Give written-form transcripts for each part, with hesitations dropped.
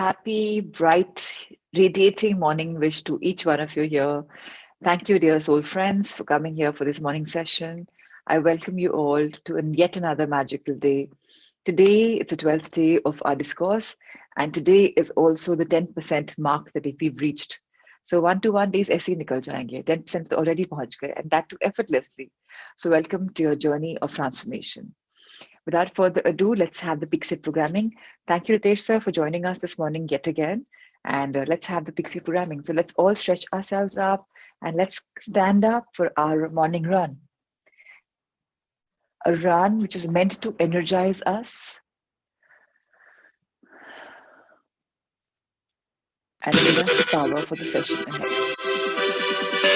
happy, bright, radiating morning wish to each one of you here. Thank you, dear soul friends, for coming here for this morning session. I welcome you all to yet another magical day. Today, it's the 12th day of our discourse, and today is also the 10% mark that we've reached. So 1 to 1 days ऐसे ही निकल जाएंगे 10% तो already पहुंच गए and that too effortlessly. So welcome to your journey of transformation. Without further ado, let's have the Pixie programming. Thank you, Ritesh sir, for joining us this morning yet again. And let's have the Pixie programming. So let's all stretch ourselves up and let's stand up for our morning run. A run which is meant to energize us and give us the power for the session ahead.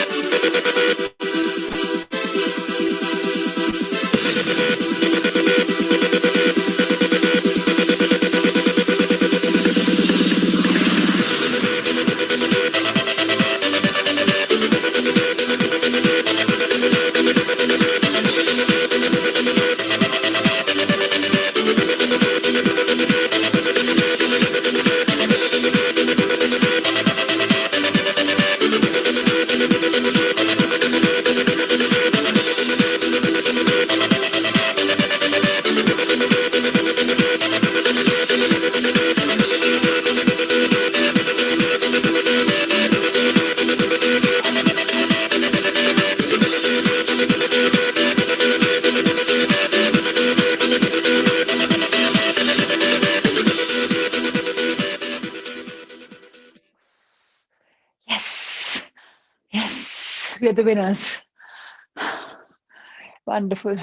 Yes, yes, we are the winners. Wonderful.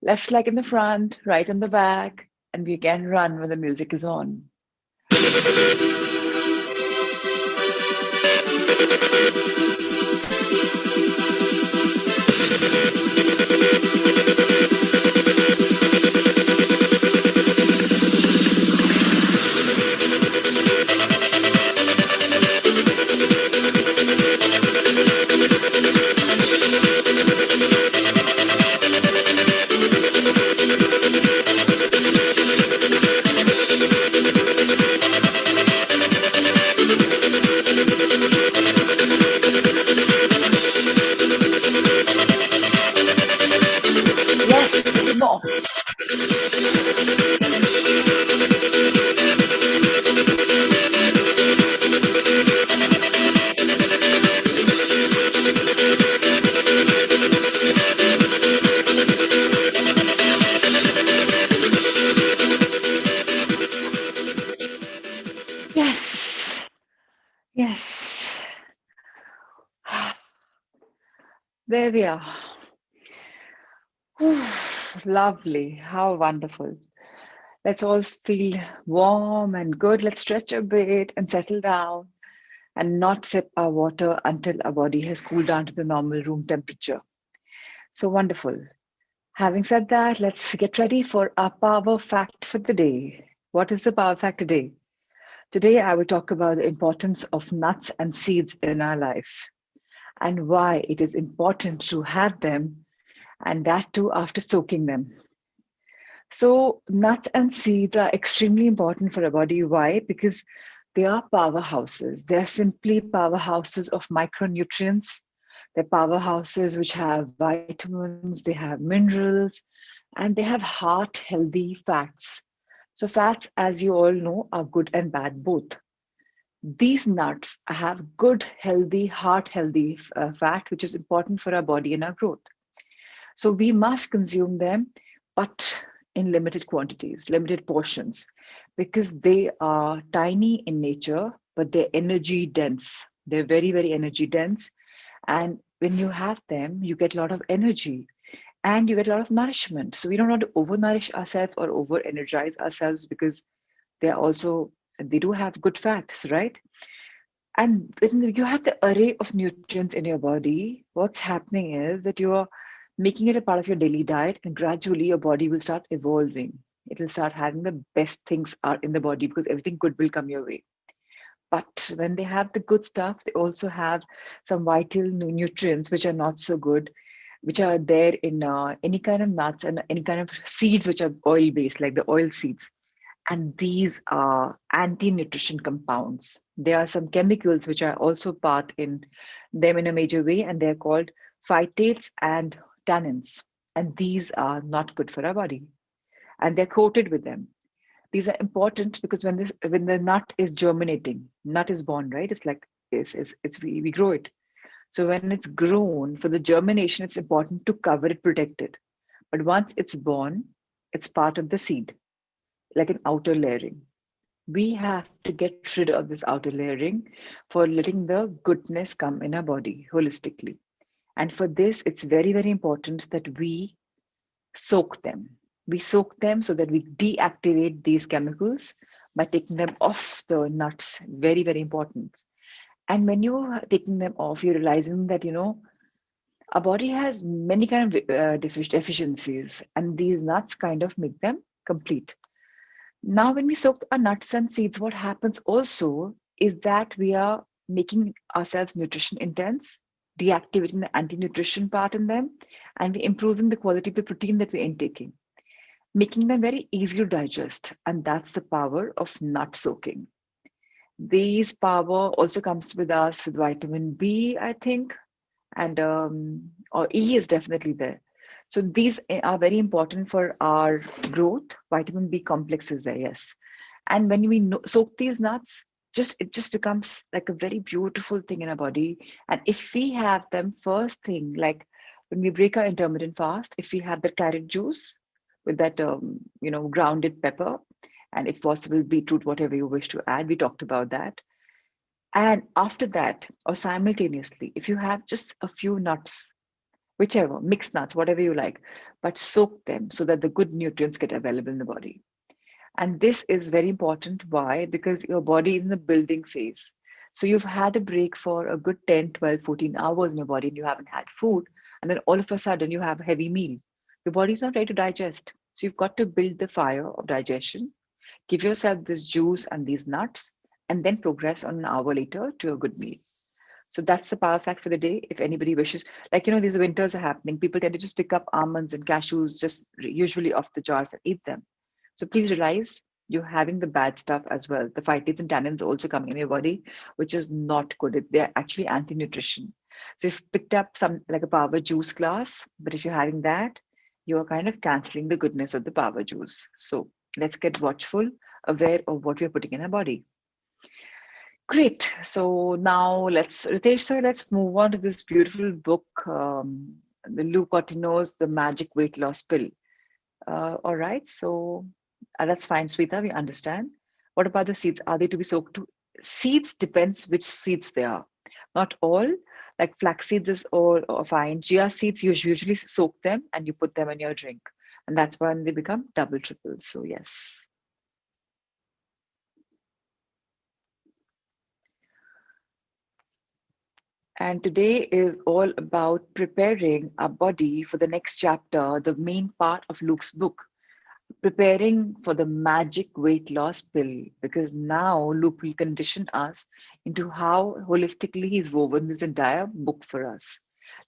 Left leg in the front, right in the back, and we can run when the music is on. Yes, more. Yes, yes. There we are. Lovely. How wonderful. Let's all feel warm and good. Let's stretch a bit and settle down and not sip our water until our body has cooled down to the normal room temperature. So wonderful. Having said that, let's get ready for our power fact for the day. What is the power fact today? Today, I will talk about the importance of nuts and seeds in our life and why it is important to have them, and that too after soaking them. So, nuts and seeds are extremely important for our body. Why? Because they are powerhouses. They are simply powerhouses of micronutrients. They're powerhouses which have vitamins, they have minerals, and they have heart healthy fats. So, fats, as you all know, are good and bad both. These nuts have good, healthy, heart healthy fat, which is important for our body and our growth. So we must consume them, but in limited quantities, limited portions, because they are tiny in nature, but they're energy dense. They're very, very energy dense. And when you have them, you get a lot of energy and you get a lot of nourishment. So we don't want to overnourish ourselves or over energize ourselves because they do have good fats, right? And when you have the array of nutrients in your body, what's happening is that you are making it a part of your daily diet, and gradually your body will start evolving. It will start having the best things are in the body because everything good will come your way. But when they have the good stuff, they also have some vital nutrients which are not so good, which are there in any kind of nuts and any kind of seeds which are oil based, like the oil seeds. And these are anti-nutrition compounds. There are some chemicals which are also part in them in a major way, and they're called phytates and tannins. And these are not good for our body. And they're coated with them. These are important because when the nut is germinating, nut is born, right? It's like it's we grow it. So when it's grown for the germination, it's important to cover it, protect it. But once it's born, it's part of the seed, like an outer layering. We have to get rid of this outer layering for letting the goodness come in our body holistically. And for this, it's very, very important that we soak them. We soak them so that we deactivate these chemicals by taking them off the nuts. Very, very important. And when you're taking them off, you're realizing that, our body has many kind of deficiencies, and these nuts kind of make them complete. Now, when we soak our nuts and seeds, what happens also is that we are making ourselves nutrition intense, deactivating the anti nutrition part in them, and we're improving the quality of the protein that we're intaking, making them very easy to digest. And that's the power of nut soaking. These power also comes with us with vitamin B, I think, and or E is definitely there. So these are very important for our growth. Vitamin B complex is there, yes. And when we soak these nuts, just it just becomes like a very beautiful thing in our body. And if we have them first thing, like when we break our intermittent fast, if we have the carrot juice with that grounded pepper, and if possible beetroot, whatever you wish to add, we talked about that. And after that, or simultaneously, if you have just a few nuts, whichever, mixed nuts, whatever you like, but soak them so that the good nutrients get available in the body. And this is very important. Why? Because your body is in the building phase. So you've had a break for a good 10, 12, 14 hours in your body and you haven't had food. And then all of a sudden you have a heavy meal. Your body's not ready to digest. So you've got to build the fire of digestion, give yourself this juice and these nuts, and then progress on an hour later to a good meal. So that's the power fact for the day. If anybody wishes, like, these winters are happening, people tend to just pick up almonds and cashews, just usually off the jars and eat them. So please realize you're having the bad stuff as well. The phytates and tannins also coming in your body, which is not good. They're actually anti-nutrition. So if you picked up some like a power juice glass, but if you're having that, you're kind of canceling the goodness of the power juice. So let's get watchful, aware of what we're putting in our body. Great. So now Ritesh sir, let's move on to this beautiful book, the Lou Cortino's The Magic Weight Loss Pill. All right. So that's fine, Sweta. We understand. What about the seeds? Are they to be soaked too? Seeds depends which seeds they are. Not all. Like flax seeds is all fine. Chia seeds, you usually soak them and you put them in your drink. And that's when they become double triple. So yes. And today is all about preparing our body for the next chapter, the main part of Luke's book, preparing for the magic weight loss pill. Because now Luke will condition us into how holistically he's woven this entire book for us.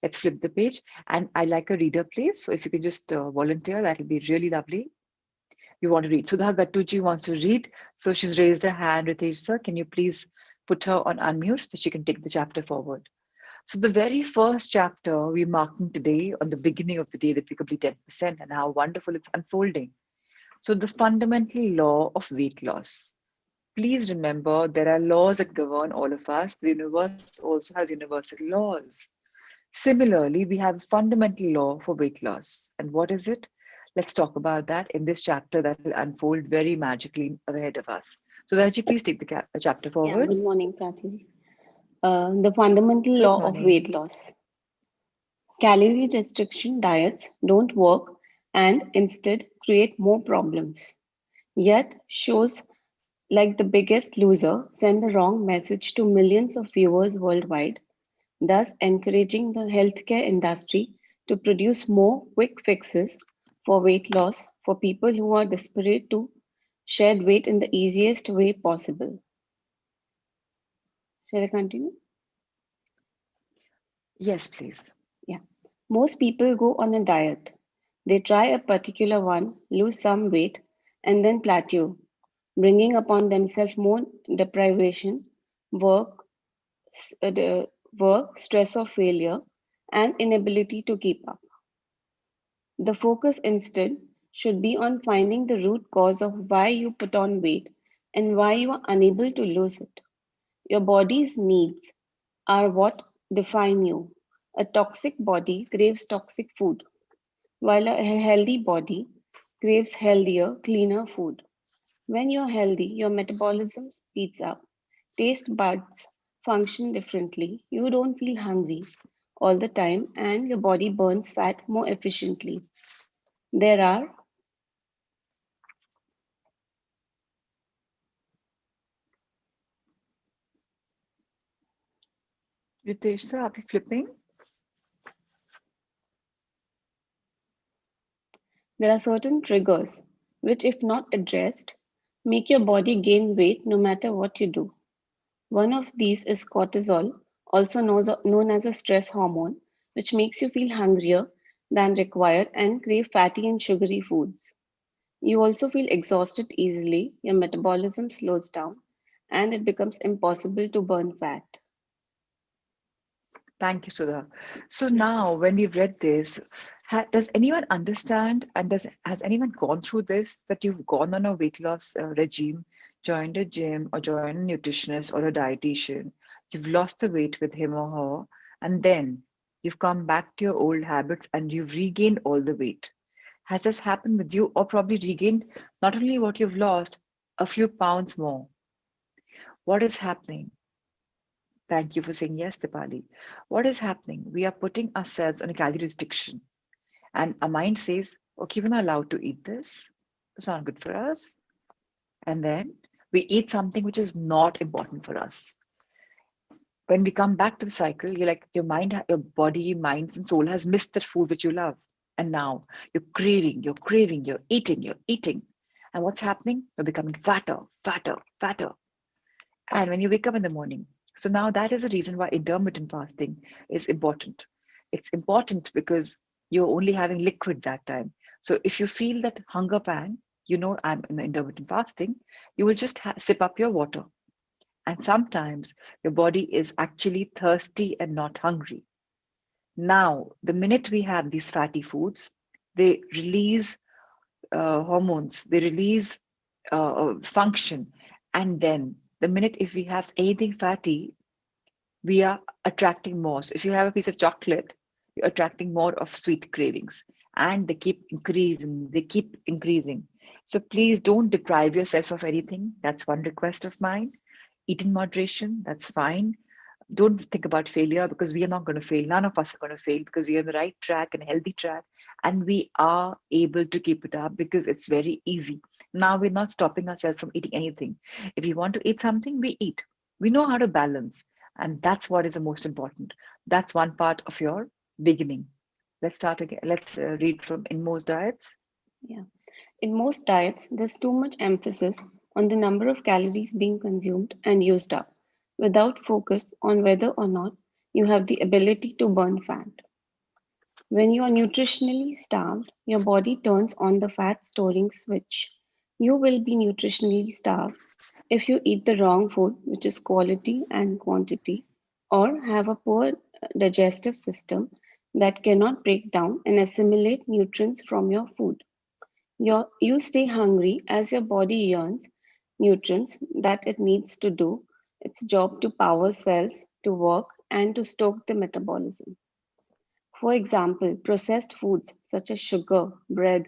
Let's flip the page. And I like a reader, please. So if you can just volunteer, that'll be really lovely. You want to read. Sudha Gattuji wants to read. So she's raised her hand. Ritesh sir, can you please put her on unmute so she can take the chapter forward? So the very first chapter we're marking today on the beginning of the day that we complete 10% and how wonderful it's unfolding. So the fundamental law of weight loss. Please remember there are laws that govern all of us. The universe also has universal laws. Similarly, we have a fundamental law for weight loss. And what is it? Let's talk about that in this chapter that will unfold very magically ahead of us. So Raji, please take the chapter Yeah, forward. good morning, Prachi. The fundamental Good law of weight morning. loss. Calorie restriction diets don't work and instead create more problems. Yet, shows like The Biggest Loser send the wrong message to millions of viewers worldwide, thus encouraging the healthcare industry to produce more quick fixes for weight loss for people who are desperate to shed weight in the easiest way possible. Shall I continue? Yes, please. Yeah. Most people go on a diet. They try a particular one, lose some weight, and then plateau. bringing upon themselves more deprivation, work, the work, stress of failure, and inability to keep up. The focus instead should be on finding the root cause of why you put on weight and why you are unable to lose it. Your body's needs are what define you. A toxic body craves toxic food, while a healthy body craves healthier, cleaner food. When you're healthy, your metabolism speeds up, taste buds function differently, you don't feel hungry all the time, and your body burns fat more efficiently. There are Ritesh sir, are we flipping? there are certain triggers which, if not addressed, make your body gain weight no matter what you do. One of these is cortisol, also known as a stress hormone, which makes you feel hungrier than required and crave fatty and sugary foods. You also feel exhausted easily, your metabolism slows down, and it becomes impossible to burn fat. Thank you, Sudha. So now, when we've read this, does anyone understand and has anyone gone through this that you've gone on a weight loss regime, joined a gym or joined a nutritionist or a dietitian, you've lost the weight with him or her, and then you've come back to your old habits and you've regained all the weight? Has this happened with you, or probably regained not only what you've lost, a few pounds more? What is happening? Thank you for saying yes, Dipali. What is happening? We are putting ourselves on a calorie restriction, and our mind says, okay, we're not allowed to eat this. It's not good for us. And then we eat something which is not important for us. When we come back to the cycle, you're like, your mind, your body, minds, and soul has missed that food which you love. And now you're craving, you're eating. And what's happening? You're becoming fatter, fatter, fatter. And when you wake up in the morning, so now that is the reason why intermittent fasting is important. It's important because you're only having liquid that time. So if you feel that hunger pang, you know I'm in intermittent fasting, you will just sip up your water. And sometimes your body is actually thirsty and not hungry. Now, the minute we have these fatty foods, they release hormones, they release function. And then the minute if we have anything fatty, we are attracting more. So if you have a piece of chocolate, you're attracting more of sweet cravings. And they keep increasing, they keep increasing. So please don't deprive yourself of anything. That's one request of mine. Eat in moderation, that's fine. Don't think about failure because we are not going to fail. None of us are going to fail because we are on the right track and healthy track. And we are able to keep it up because it's very easy. Now we're not stopping ourselves from eating anything. If we want to eat something, we eat. We know how to balance. And that's what is the most important. That's one part of your beginning. Let's start again. Let's read from In Most Diets. Yeah. In most diets, there's too much emphasis on the number of calories being consumed and used up, without focus on whether or not you have the ability to burn fat. When you are nutritionally starved, your body turns on the fat storing switch. You will be nutritionally starved if you eat the wrong food, which is quality and quantity, or have a poor digestive system that cannot break down and assimilate nutrients from your food. You stay hungry as your body yearns nutrients that it needs to do its job to power cells to work and to stoke the metabolism. For example, processed foods such as sugar, bread,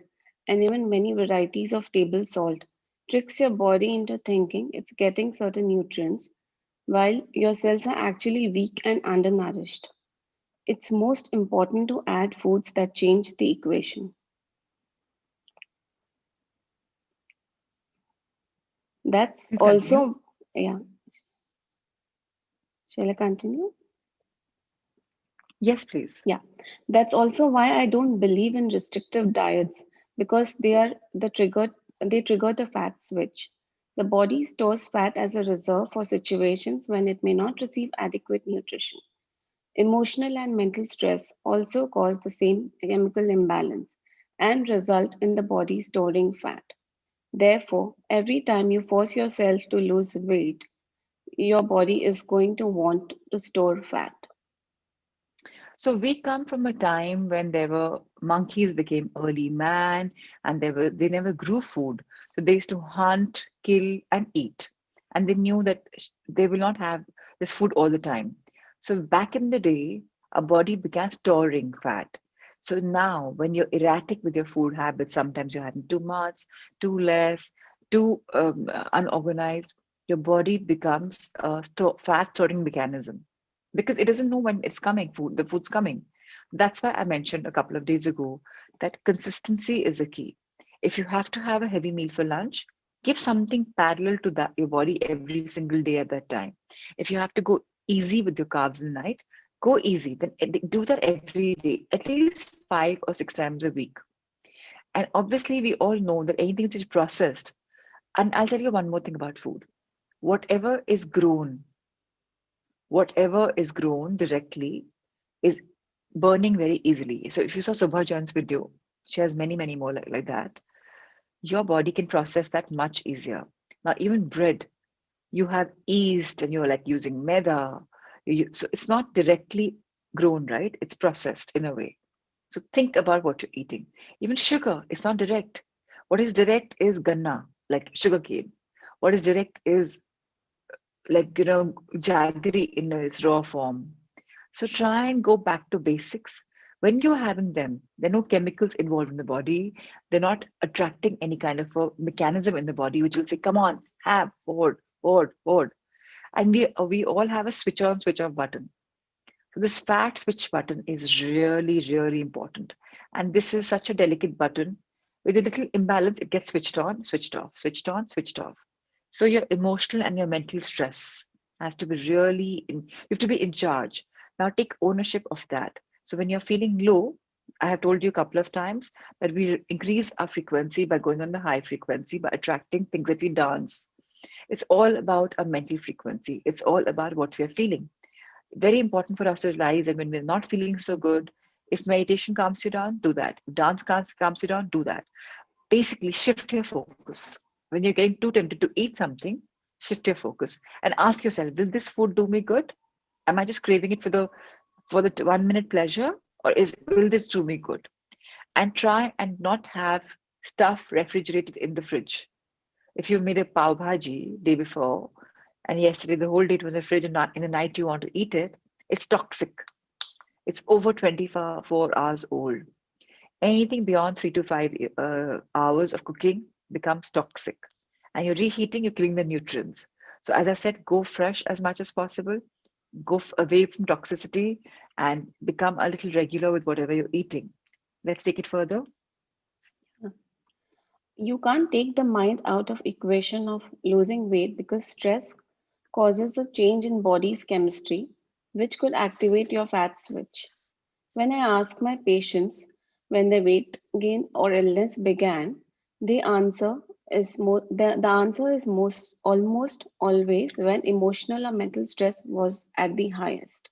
and even many varieties of table salt tricks your body into thinking it's getting certain nutrients while your cells are actually weak and undernourished. It's most important to add foods that change the equation. That's Please continue. also, yeah, shall I continue? Yes, please. Yeah, that's also why I don't believe in restrictive diets because they trigger the fat switch. The body stores fat as a reserve for situations when it may not receive adequate nutrition. Emotional and mental stress also cause the same chemical imbalance and result in the body storing fat. Therefore, every time you force yourself to lose weight, your body is going to want to store fat. So we come from a time when there were monkeys became early man, and they never grew food. So they used to hunt, kill, and eat. And they knew that they will not have this food all the time. So back in the day, our body began storing fat. So now when you're erratic with your food habits, sometimes you're having too much, too less, too unorganized, your body becomes a fat storing mechanism because it doesn't know when it's coming, the food's coming. That's why I mentioned a couple of days ago that consistency is a key. If you have to have a heavy meal for lunch, give something parallel to that your body every single day at that time. If you have to go easy with your carbs in the night, go easy. Then do that every day, at least 5 or 6 times a week. And obviously, we all know that anything which is processed, and I'll tell you one more thing about food. Whatever is grown, whatever is grown directly is burning very easily. So if you saw Subha Jan's video, she has many, many more like that. Your body can process that much easier. Now, even bread, you have yeast and you're like using maida. So it's not directly grown, right? It's processed in a way. So think about what you're eating. Even sugar is not direct. What is direct is ganna, like sugarcane. What is direct is like, jaggery in its raw form. So try and go back to basics. When you're having them, there are no chemicals involved in the body. They're not attracting any kind of a mechanism in the body which will say, come on, have, forward, forward, forward. And we all have a switch on, switch off button. So this fat switch button is really, really important. And this is such a delicate button. With a little imbalance, it gets switched on, switched off, switched on, switched off. So your emotional and your mental stress has to be you have to be in charge. Now take ownership of that. So when you're feeling low, I have told you a couple of times that we increase our frequency by going on the high frequency, by attracting things that we dance. It's all about a mental frequency. It's all about what we are feeling. Very important for us to realize that when we're not feeling so good, if meditation calms you down, do that. If dance calms you down, do that. Basically, shift your focus. When you're getting too tempted to eat something, shift your focus and ask yourself, will this food do me good? Am I just craving it for the 1 minute pleasure, or will this do me good? And try and not have stuff refrigerated in the fridge. If you made a pav bhaji day before, and yesterday the whole day it was in the fridge, and not in the night you want to eat it, it's toxic. It's over 24 hours old. Anything beyond 3 to 5 hours of cooking becomes toxic. And you're reheating, you're killing the nutrients. So, as I said, go fresh as much as possible, go away from toxicity, and become a little regular with whatever you're eating. Let's take it further. You can't take the mind out of equation of losing weight because stress causes a change in body's chemistry which could activate your fat switch. When I ask my patients when their weight gain or illness began, the answer is most almost always when emotional or mental stress was at the highest.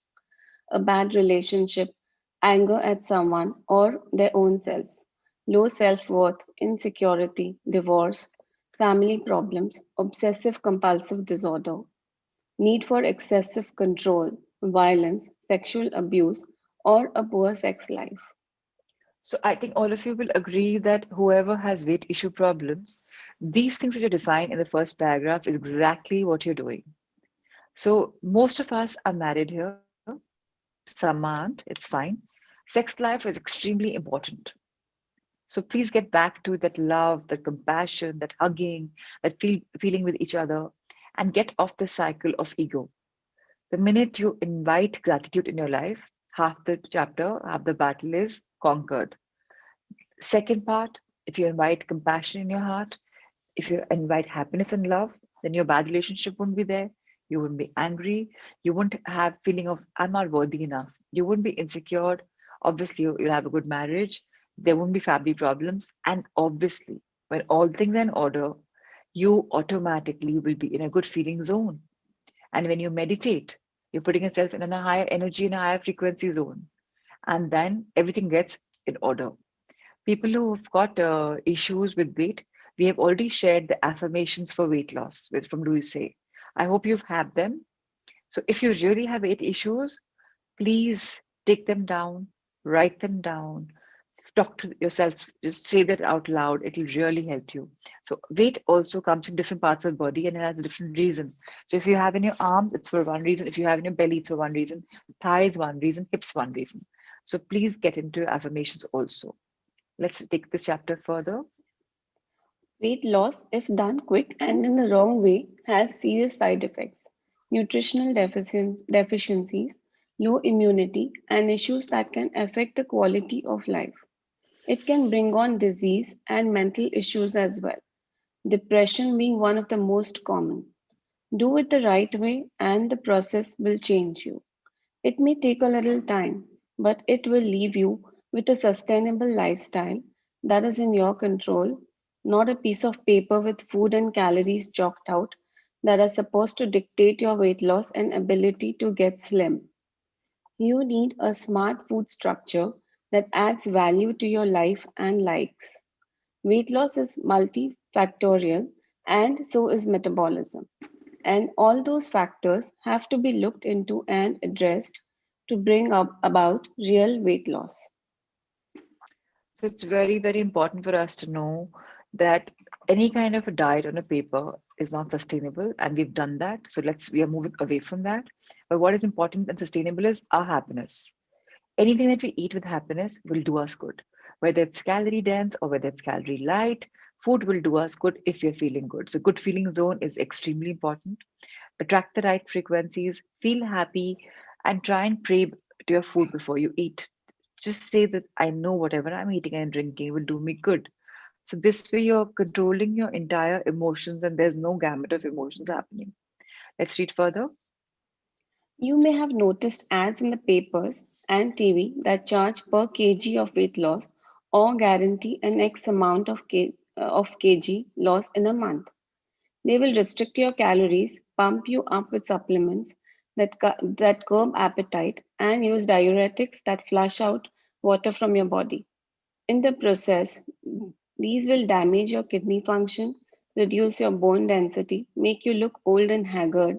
A bad relationship, anger at someone or their own selves, low self worth, insecurity, divorce, family problems, obsessive compulsive disorder, need for excessive control, violence, sexual abuse, or a poor sex life. So, I think all of you will agree that whoever has weight issue problems, these things that are defined in the first paragraph is exactly what you're doing. So, most of us are married here, some aren't, it's fine. Sex life is extremely important. So please get back to that love, that compassion, that hugging, that feeling with each other, and get off the cycle of ego. The minute you invite gratitude in your life, half the chapter, half the battle is conquered. Second part, if you invite compassion in your heart, if you invite happiness and love, then your bad relationship won't be there. You wouldn't be angry. You wouldn't have feeling of I'm not worthy enough. You wouldn't be insecure. Obviously, you'll have a good marriage. There won't be family problems. And obviously, when all things are in order, you automatically will be in a good feeling zone. And when you meditate, you're putting yourself in a higher energy, in a higher frequency zone. And then everything gets in order. People who've got issues with weight, We have already shared the affirmations for weight loss from Louise Hay. I hope you've had them. So if you really have weight issues, please take them down, write them down, talk to yourself, just say that out loud. It'll really help you. So weight also comes in different parts of the body and it has a different reason. So if you have in your arms, it's for one reason. If you have in your belly, it's for one reason. Thighs, one reason. Hips, one reason. So please get into affirmations also. Let's take this chapter further. Weight loss, if done quick and in the wrong way, has serious side effects, nutritional deficiencies, low immunity, and issues that can affect the quality of life. It can bring on disease and mental issues as well, depression being one of the most common. Do it the right way, and the process will change you. It may take a little time, but it will leave you with a sustainable lifestyle that is in your control, not a piece of paper with food and calories chalked out that are supposed to dictate your weight loss and ability to get slim. You need a smart food structure that adds value to your life and likes. Weight loss is multifactorial, and so is metabolism. And all those factors have to be looked into and addressed to bring up about real weight loss. So it's very, very important for us to know that any kind of a diet on a paper is not sustainable, and we've done that. So we are moving away from that. But what is important and sustainable is our happiness. Anything that we eat with happiness will do us good. Whether it's calorie dense or whether it's calorie light, food will do us good if we're feeling good. So good feeling zone is extremely important. Attract the right frequencies, feel happy, and try and pray to your food before you eat. Just say that I know whatever I'm eating and drinking will do me good. So this way you're controlling your entire emotions and there's no gamut of emotions happening. Let's read further. You may have noticed ads in the papers and TV that charge per kg of weight loss or guarantee an X amount of kg loss in a month. They will restrict your calories, pump you up with supplements that curb appetite, and use diuretics that flush out water from your body. In the process, these will damage your kidney function, reduce your bone density, make you look old and haggard,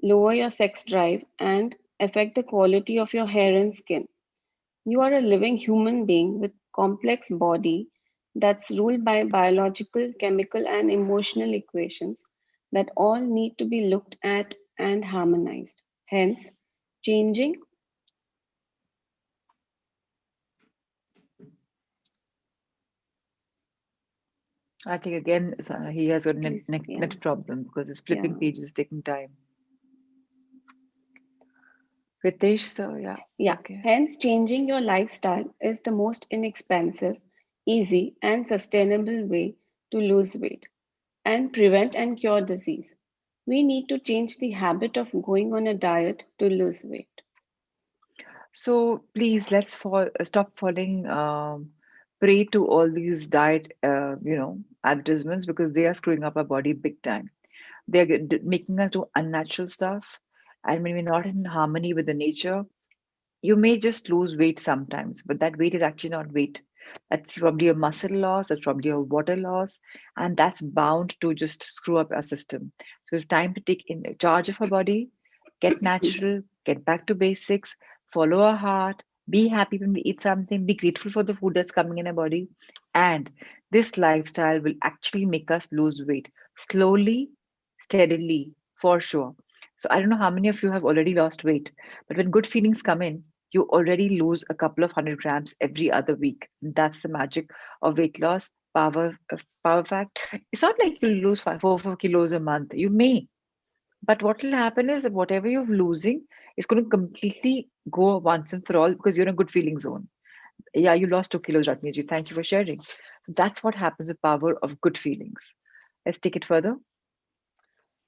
lower your sex drive, and affect the quality of your hair and skin. You are a living human being with complex body that's ruled by biological, chemical, and emotional equations that all need to be looked at and harmonized. Hence, changing I think again he has got a net, please, net, yeah, net problem because his yeah, flipping page is taking time. Ritesh, so yeah, yeah. okay. Hence, changing your lifestyle is the most inexpensive, easy, and sustainable way to lose weight and prevent and cure disease. We need to change the habit of going on a diet to lose weight. So please stop falling prey to all these diet advertisements because they are screwing up our body big time. They're making us do unnatural stuff, and when we're not in harmony with the nature, you may just lose weight sometimes, but that weight is actually not weight. That's probably a muscle loss, that's probably a water loss, and that's bound to just screw up our system. So it's time to take in charge of our body, get natural, get back to basics, follow our heart, be happy when we eat something, be grateful for the food that's coming in our body. And this lifestyle will actually make us lose weight slowly, steadily, for sure. So I don't know how many of you have already lost weight, but when good feelings come in, you already lose a couple of 100 grams every other week. That's the magic of weight loss. Power fact. It's not like you'll lose 4 kilos a month. You may, but what will happen is that whatever you're losing is going to completely go once and for all because you're in a good feeling zone. Yeah, you lost 2 kilos, Ratniji. Thank you for sharing. That's what happens with power of good feelings. Let's take it further.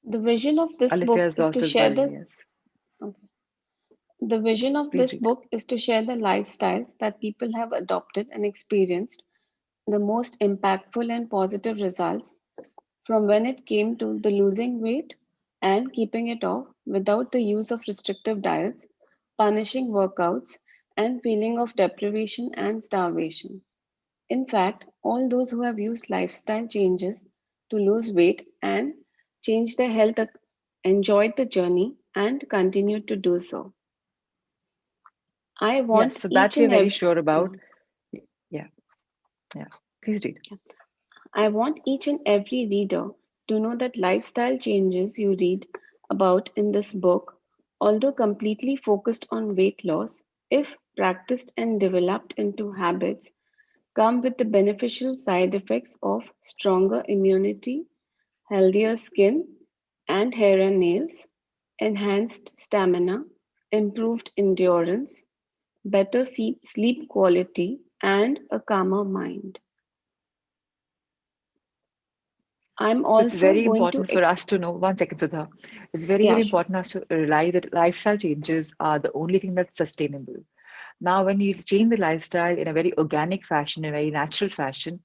The vision of this Alifia book has is lost to his share buddy. the Yes, okay. The vision of please this read. book is to share the lifestyles that people have adopted and experienced the most impactful and positive results from when it came to the losing weight and keeping it off without the use of restrictive diets, punishing workouts, and feeling of deprivation and starvation. In fact, all those who have used lifestyle changes to lose weight and change their health enjoyed the journey and continue to do so. I Yes, want so that each we are and very every sure about. Yeah, yeah. Please read. I want each and every reader to know that lifestyle changes you read about in this book, although completely focused on weight loss, if practiced and developed into habits, come with the beneficial side effects of stronger immunity, healthier skin and hair and nails, enhanced stamina, improved endurance, better sleep quality, and a calmer mind. I'm So it's also very going to, important for us to know. One second, Sudha. It's very, yeah, very sure. important us to realize that lifestyle changes are the only thing that's sustainable. Now, when you change the lifestyle in a very organic fashion, in a very natural fashion,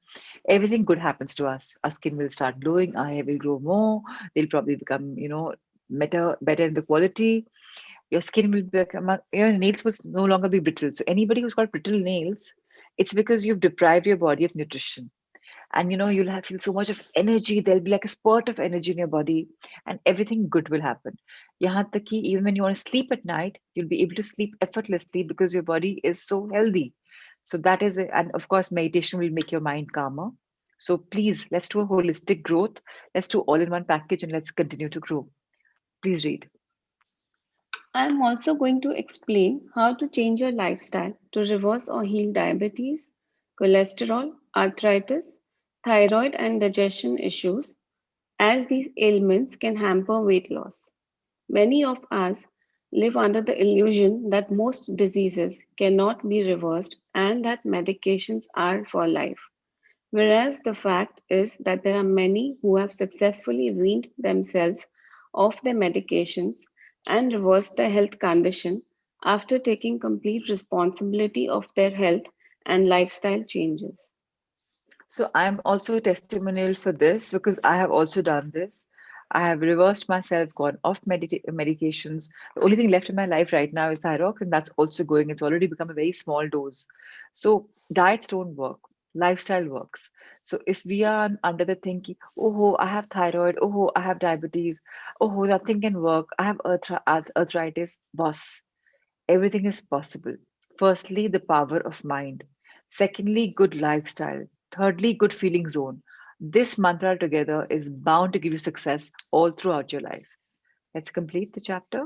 everything good happens to us. Our skin will start glowing, our hair will grow more, they'll probably become, better in the quality. Your skin will become, your nails will no longer be brittle. So anybody who's got brittle nails, it's because you've deprived your body of nutrition, and you'll have feel so much of energy. There'll be like a spurt of energy in your body, and everything good will happen. Yahan tak ki even when you want to sleep at night, you'll be able to sleep effortlessly because your body is so healthy. So that is it. And of course meditation will make your mind calmer. So please, let's do a holistic growth. Let's do all in one package and let's continue to grow. Please read. I'm also going to explain how to change your lifestyle to reverse or heal diabetes, cholesterol, arthritis, thyroid, and digestion issues, as these ailments can hamper weight loss. Many of us live under the illusion that most diseases cannot be reversed and that medications are for life. Whereas the fact is that there are many who have successfully weaned themselves off their medications and reversed their health condition after taking complete responsibility of their health and lifestyle changes. So I'm also a testimonial for this because I have also done this. I have reversed myself, gone off medications. The only thing left in my life right now is Thyrox, and that's also going. It's already become a very small dose. So diets don't work. Lifestyle works. So if we are under the thinking, oh, I have thyroid, oh, I have diabetes, oh, nothing can work, I have arthritis, boss, everything is possible. Firstly, the power of mind. Secondly, good lifestyle. Thirdly, good feeling zone. This mantra together is bound to give you success all throughout your life. Let's complete the chapter.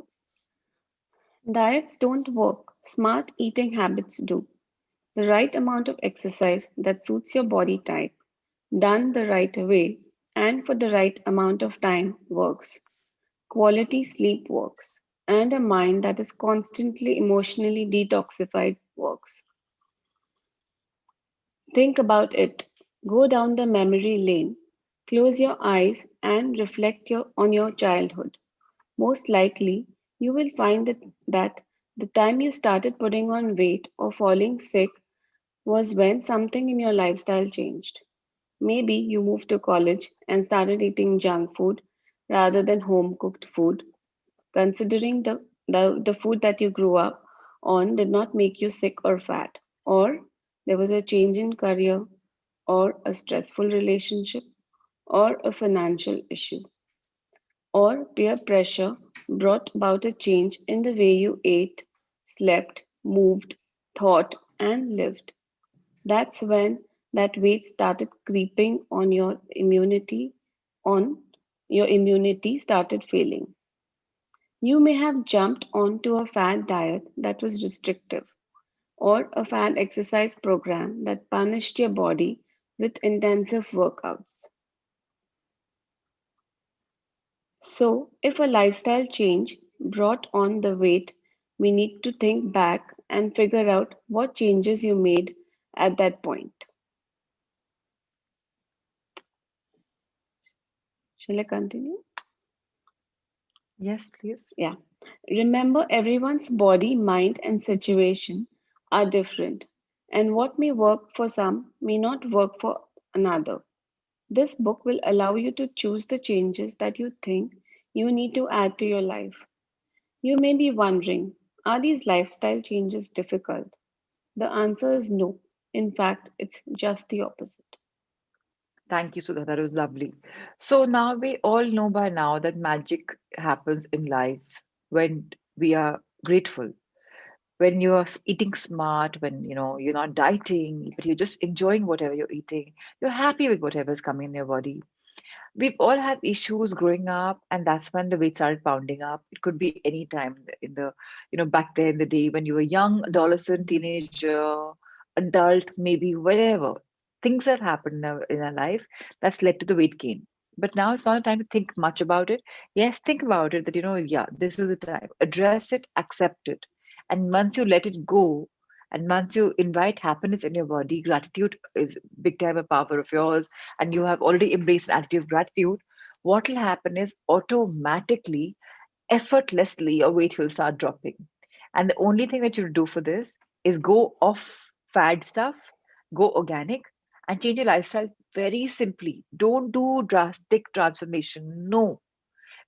Diets don't work, smart eating habits do. The right amount of exercise that suits your body type, done the right way, and for the right amount of time works. Quality sleep works, and a mind that is constantly emotionally detoxified works. Think about it. Go down the memory lane, close your eyes, and reflect on your childhood. Most likely, you will find that the time you started putting on weight or falling sick was when something in your lifestyle changed. Maybe you moved to college and started eating junk food rather than home cooked food. Considering the food that you grew up on did not make you sick or fat, or there was a change in career, or a stressful relationship, or a financial issue, or peer pressure brought about a change in the way you ate, slept, moved, thought, and lived. That's when that weight started creeping on your immunity started failing. You may have jumped onto a fad diet that was restrictive, or a fad exercise program that punished your body with intensive workouts. So, if a lifestyle change brought on the weight, we need to think back and figure out what changes you made at that point. Shall I continue? Yes, please. Yeah. Remember, everyone's body, mind, and situation are different, and what may work for some may not work for another. This book will allow you to choose the changes that you think you need to add to your life. You may be wondering, are these lifestyle changes difficult? The answer is no. In fact, it's just the opposite. Thank you, Sudha. That was lovely. So now we all know by now that magic happens in life when we are grateful, when you are eating smart, when you're not dieting, but you're just enjoying whatever you're eating. You're happy with whatever's coming in your body. We've all had issues growing up, and that's when the weight started pounding up. It could be any time back there in the day when you were young, adolescent, teenager, adult, maybe whatever. Things have happened in our life that's led to the weight gain. But now it's not a time to think much about it. Yes, think about it that, yeah, this is the time. Address it, accept it. And once you let it go, and once you invite happiness in your body, gratitude is big time a power of yours, and you have already embraced an attitude of gratitude, what will happen is automatically, effortlessly, your weight will start dropping. And the only thing that you do for this is go off fad stuff, go organic, and change your lifestyle very simply. Don't do drastic transformation. No,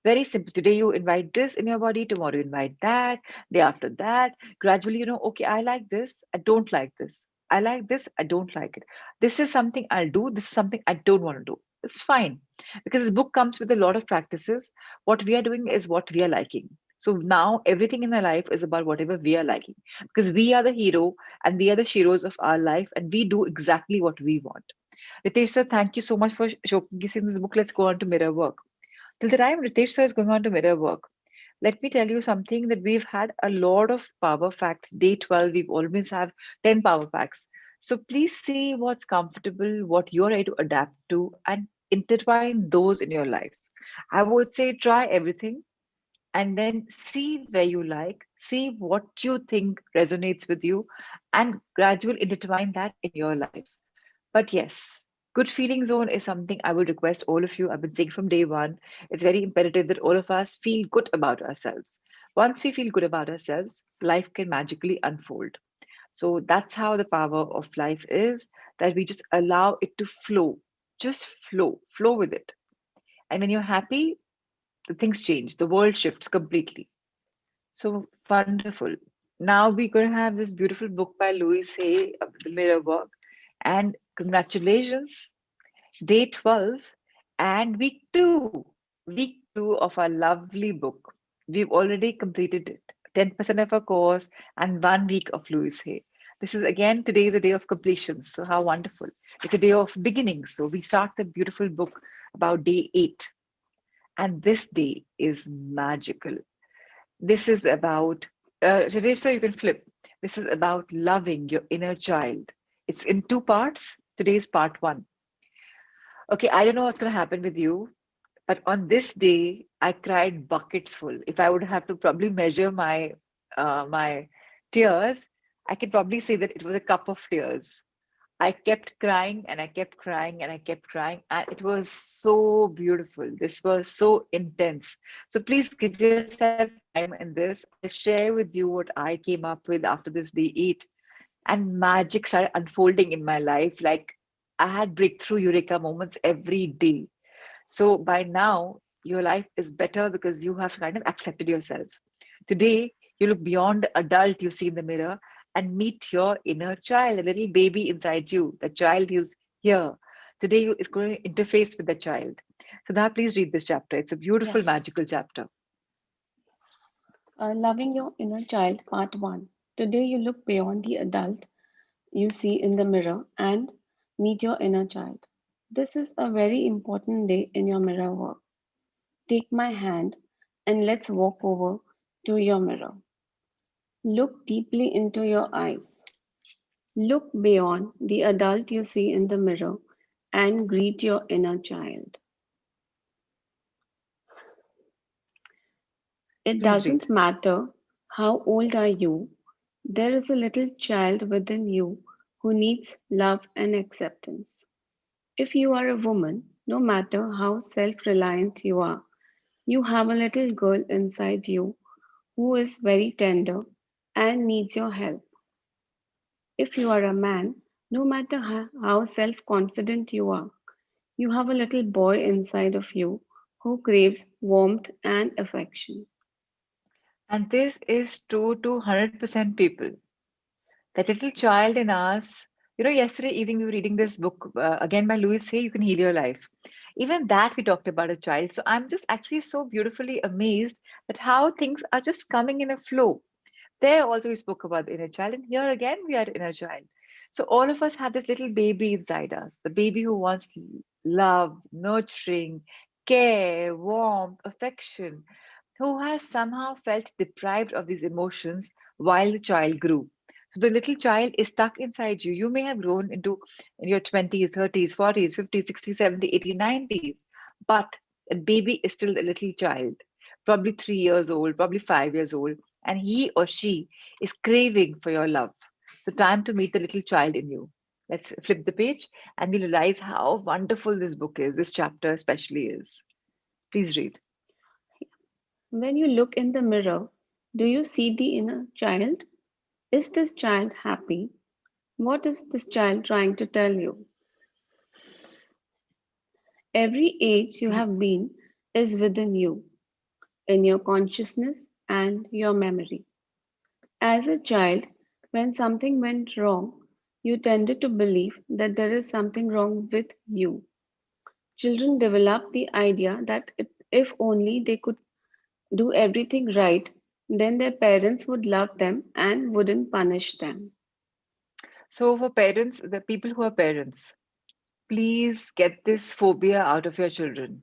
very simple. Today you invite this in your body, tomorrow you invite that, day after that. Gradually, okay, I like this, I don't like this. I like this, I don't like it. This is something I'll do, this is something I don't want to do. It's fine. Because this book comes with a lot of practices. What we are doing is what we are liking. So now everything in our life is about whatever we are liking. Because we are the hero and we are the heroes of our life and we do exactly what we want. Ritesh sir, thank you so much for showcasing this book. Let's go on to mirror work. Till the time Ritesh sir is going on to mirror work, let me tell you something that we've had a lot of power facts. Day 12, we've always have 10 power facts. So please see what's comfortable, what you're ready to adapt to, and intertwine those in your life. I would say try everything and then see where you like, see what you think resonates with you, and gradually intertwine that in your life. But yes, good feeling zone is something I would request all of you. I've been saying from day one, it's very imperative that all of us feel good about ourselves. Once we feel good about ourselves, life can magically unfold. So that's how the power of life is, that we just allow it to flow. Just flow with it. And when you're happy, the things change, the world shifts completely. So wonderful. Now we're going to have this beautiful book by Louis Hay, The Mirror Work. And congratulations, day 12 and week 2. Week 2 of our lovely book. We've already completed it. 10% of our course and 1 week of Louis Hay. This is again, today is a day of completion. So, how wonderful. It's a day of beginnings. So, we start the beautiful book about day 8. And this day is magical. This is about, Teresa, you can flip. This is about loving your inner child. It's in 2 parts. Today's part 1. Okay, I don't know what's going to happen with you, but on this day, I cried buckets full. If I would have to probably measure my tears, I can probably say that it was a cup of tears. I kept crying and I kept crying and I kept crying, and it was so beautiful. This was so intense. So please give yourself time in this. I'll share with you what I came up with after this day 8, and magic started unfolding in my life. Like I had breakthrough eureka moments every day. So by now, your life is better because you have kind of accepted yourself. Today, you look beyond the adult you see in the mirror and meet your inner child, a little baby inside you, the child who's here. Today you is going to interface with the child. So now please read this chapter. It's a beautiful, Yes. magical chapter. Loving Your Inner Child, Part 1. Today you look beyond the adult you see in the mirror and meet your inner child. This is a very important day in your mirror work. Take my hand and let's walk over to your mirror. Look deeply into your eyes. Look beyond the adult you see in the mirror and greet your inner child. It Please read. doesn't matter how old are you, there is a little child within you who needs love and acceptance. If you are a woman, no matter how self reliant you are, you have a little girl inside you who is very tender and needs your help. If you are a man, no matter how self confident you are, you have a little boy inside of you who craves warmth and affection. And this is true to 100% people. That little child in us Yesterday evening we were reading this book again by Louis Hay, You Can Heal Your Life. Even that we talked about a child. So I'm just actually so beautifully amazed at how things are just coming in a flow. There also we spoke about the inner child, and here again we are inner child. So all of us have this little baby inside us, the baby who wants love, nurturing, care, warmth, affection, who has somehow felt deprived of these emotions while the child grew. So the little child is stuck inside you. You may have grown into in your 20s, 30s, 40s, 50s, 60s, 70s, 80s, 90s, but a baby is still a little child, probably 3 years old, probably 5 years old, and he or she is craving for your love. So time to meet the little child in you. Let's flip the page and we realize how wonderful this book is, this chapter especially is. Please read. When you look in the mirror, do you see the inner child? Is this child happy? What is this child trying to tell you? Every age you have been is within you, in your consciousness and your memory. As a child, when something went wrong, you tended to believe that there is something wrong with you. Children develop the idea that if only they could do everything right, then their parents would love them and wouldn't punish them. So, for parents, the people who are parents, please get this phobia out of your children.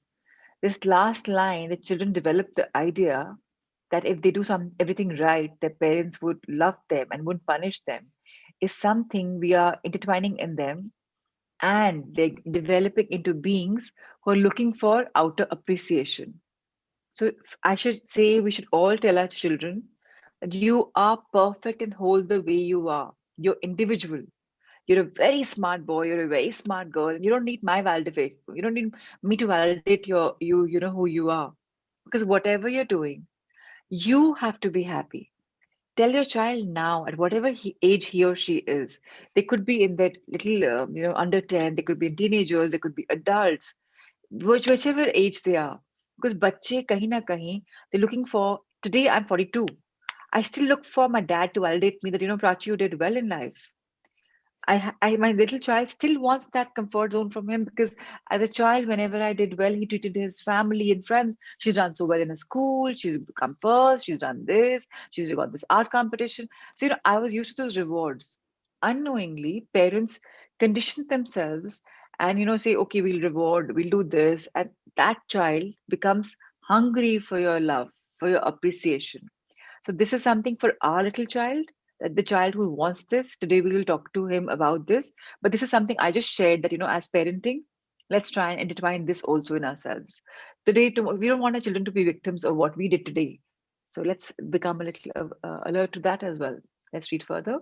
This last line, the children develop the idea that if they do everything right, their parents would love them and wouldn't punish them, is something we are intertwining in them, and they're developing into beings who are looking for outer appreciation. So I should say we should all tell our children that you are perfect and whole the way you are. You're individual. You're a very smart boy, you're a very smart girl, and you don't need my validate. You don't need me to validate you know who you are. Because whatever you're doing, you have to be happy. Tell your child now, at whatever age he or she is. They could be in that little, under 10, they could be teenagers, they could be adults, whichever age they are. Because bache kahin na kahin, they're looking for, today I'm 42. I still look for my dad to validate me that, Prachi, you did well in life. My little child still wants that comfort zone from him because as a child, whenever I did well, he treated his family and friends. She's done so well in a school. She's become first. She's done this. She's got this art competition. So, I was used to those rewards. Unknowingly, parents condition themselves and, say, okay, we'll do this. And that child becomes hungry for your love, for your appreciation. So this is something for our little child, the child who wants this. Today we will talk to him about this. But this is something I just shared that, as parenting, let's try and intertwine this also in ourselves. We don't want our children to be victims of what we did today. So let's become a little alert to that as well. Let's read further.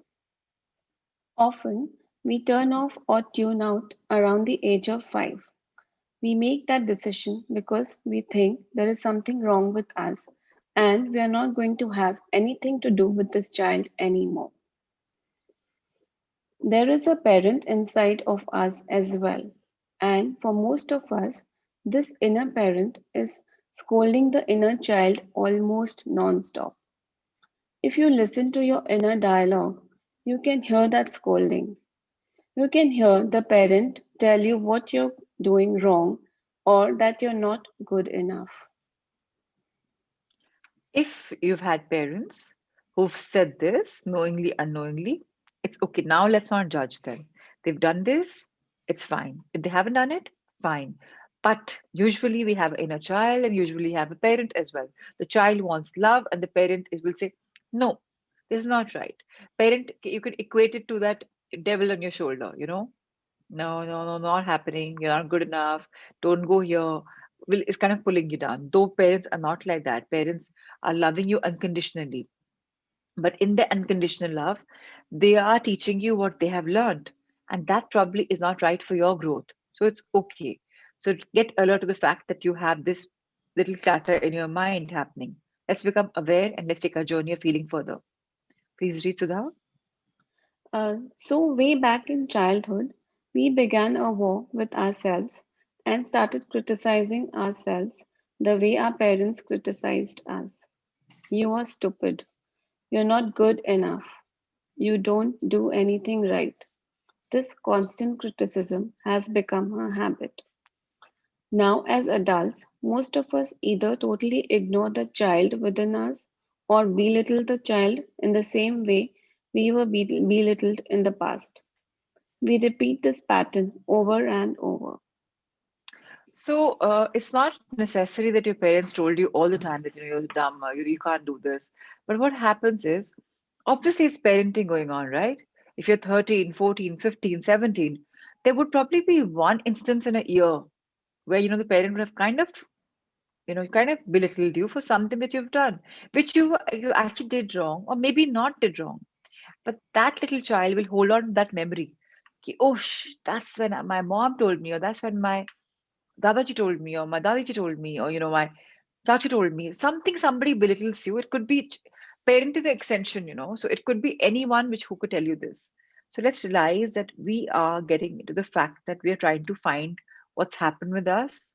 Often, we turn off or tune out around the age of 5. We make that decision because we think there is something wrong with us and we are not going to have anything to do with this child anymore. There is a parent inside of us as well, and for most of us, this inner parent is scolding the inner child almost non-stop. If you listen to your inner dialogue, you can hear that scolding. You can hear the parent tell you what you're doing wrong or that you're not good enough. If you've had parents who've said this knowingly, unknowingly, it's okay. Now let's not judge them. They've done this, it's fine. If they haven't done it, fine. But usually we have an inner child and usually have a parent as well. The child wants love and the will say, no, this is not right. Parent, you can equate it to that devil on your shoulder. No, no, no, not happening. You're not good enough. Don't go here. Will is kind of pulling you down. Though parents are not like that. Parents are loving you unconditionally. But in the unconditional love, they are teaching you what they have learned. And that probably is not right for your growth. So it's okay. So get alert to the fact that you have this little clutter in your mind happening. Let's become aware and let's take our journey of healing further. Please read, Sudha. So, way back in childhood, we began a war with ourselves and started criticizing ourselves the way our parents criticized us. You are stupid. You're not good enough. You don't do anything right. This constant criticism has become a habit. Now, as adults, most of us either totally ignore the child within us or belittle the child in the same way we were belittled in the past. We repeat this pattern over and over. So it's not necessary that your parents told you all the time that you're dumb, you can't do this. But what happens is, obviously, it's parenting going on, right? If you're 13, 14, 15, 17, there would probably be one instance in a year where the parent would have kind of belittled you for something that you've done, which you actually did wrong, or maybe not did wrong. But that little child will hold on to that memory. Ki, oh, that's when my mom told me, or that's when my Dadaji told me, or my Dadiji told me, or my Chachu told me. Something somebody belittles you. It could be parent is the extension. So it could be anyone who could tell you this. So let's realize that we are getting into the fact that we are trying to find what's happened with us,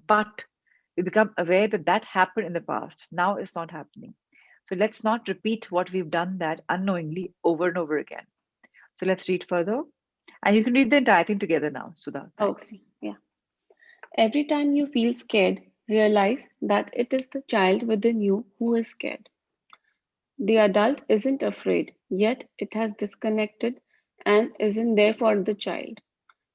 but we become aware that that happened in the past. Now it's not happening. So let's not repeat what we've done that unknowingly over and over again. So let's read further. And you can read the entire thing together now, Sudha. Thanks. Okay, yeah. Every time you feel scared, realize that it is the child within you who is scared. The adult isn't afraid, yet it has disconnected and isn't there for the child.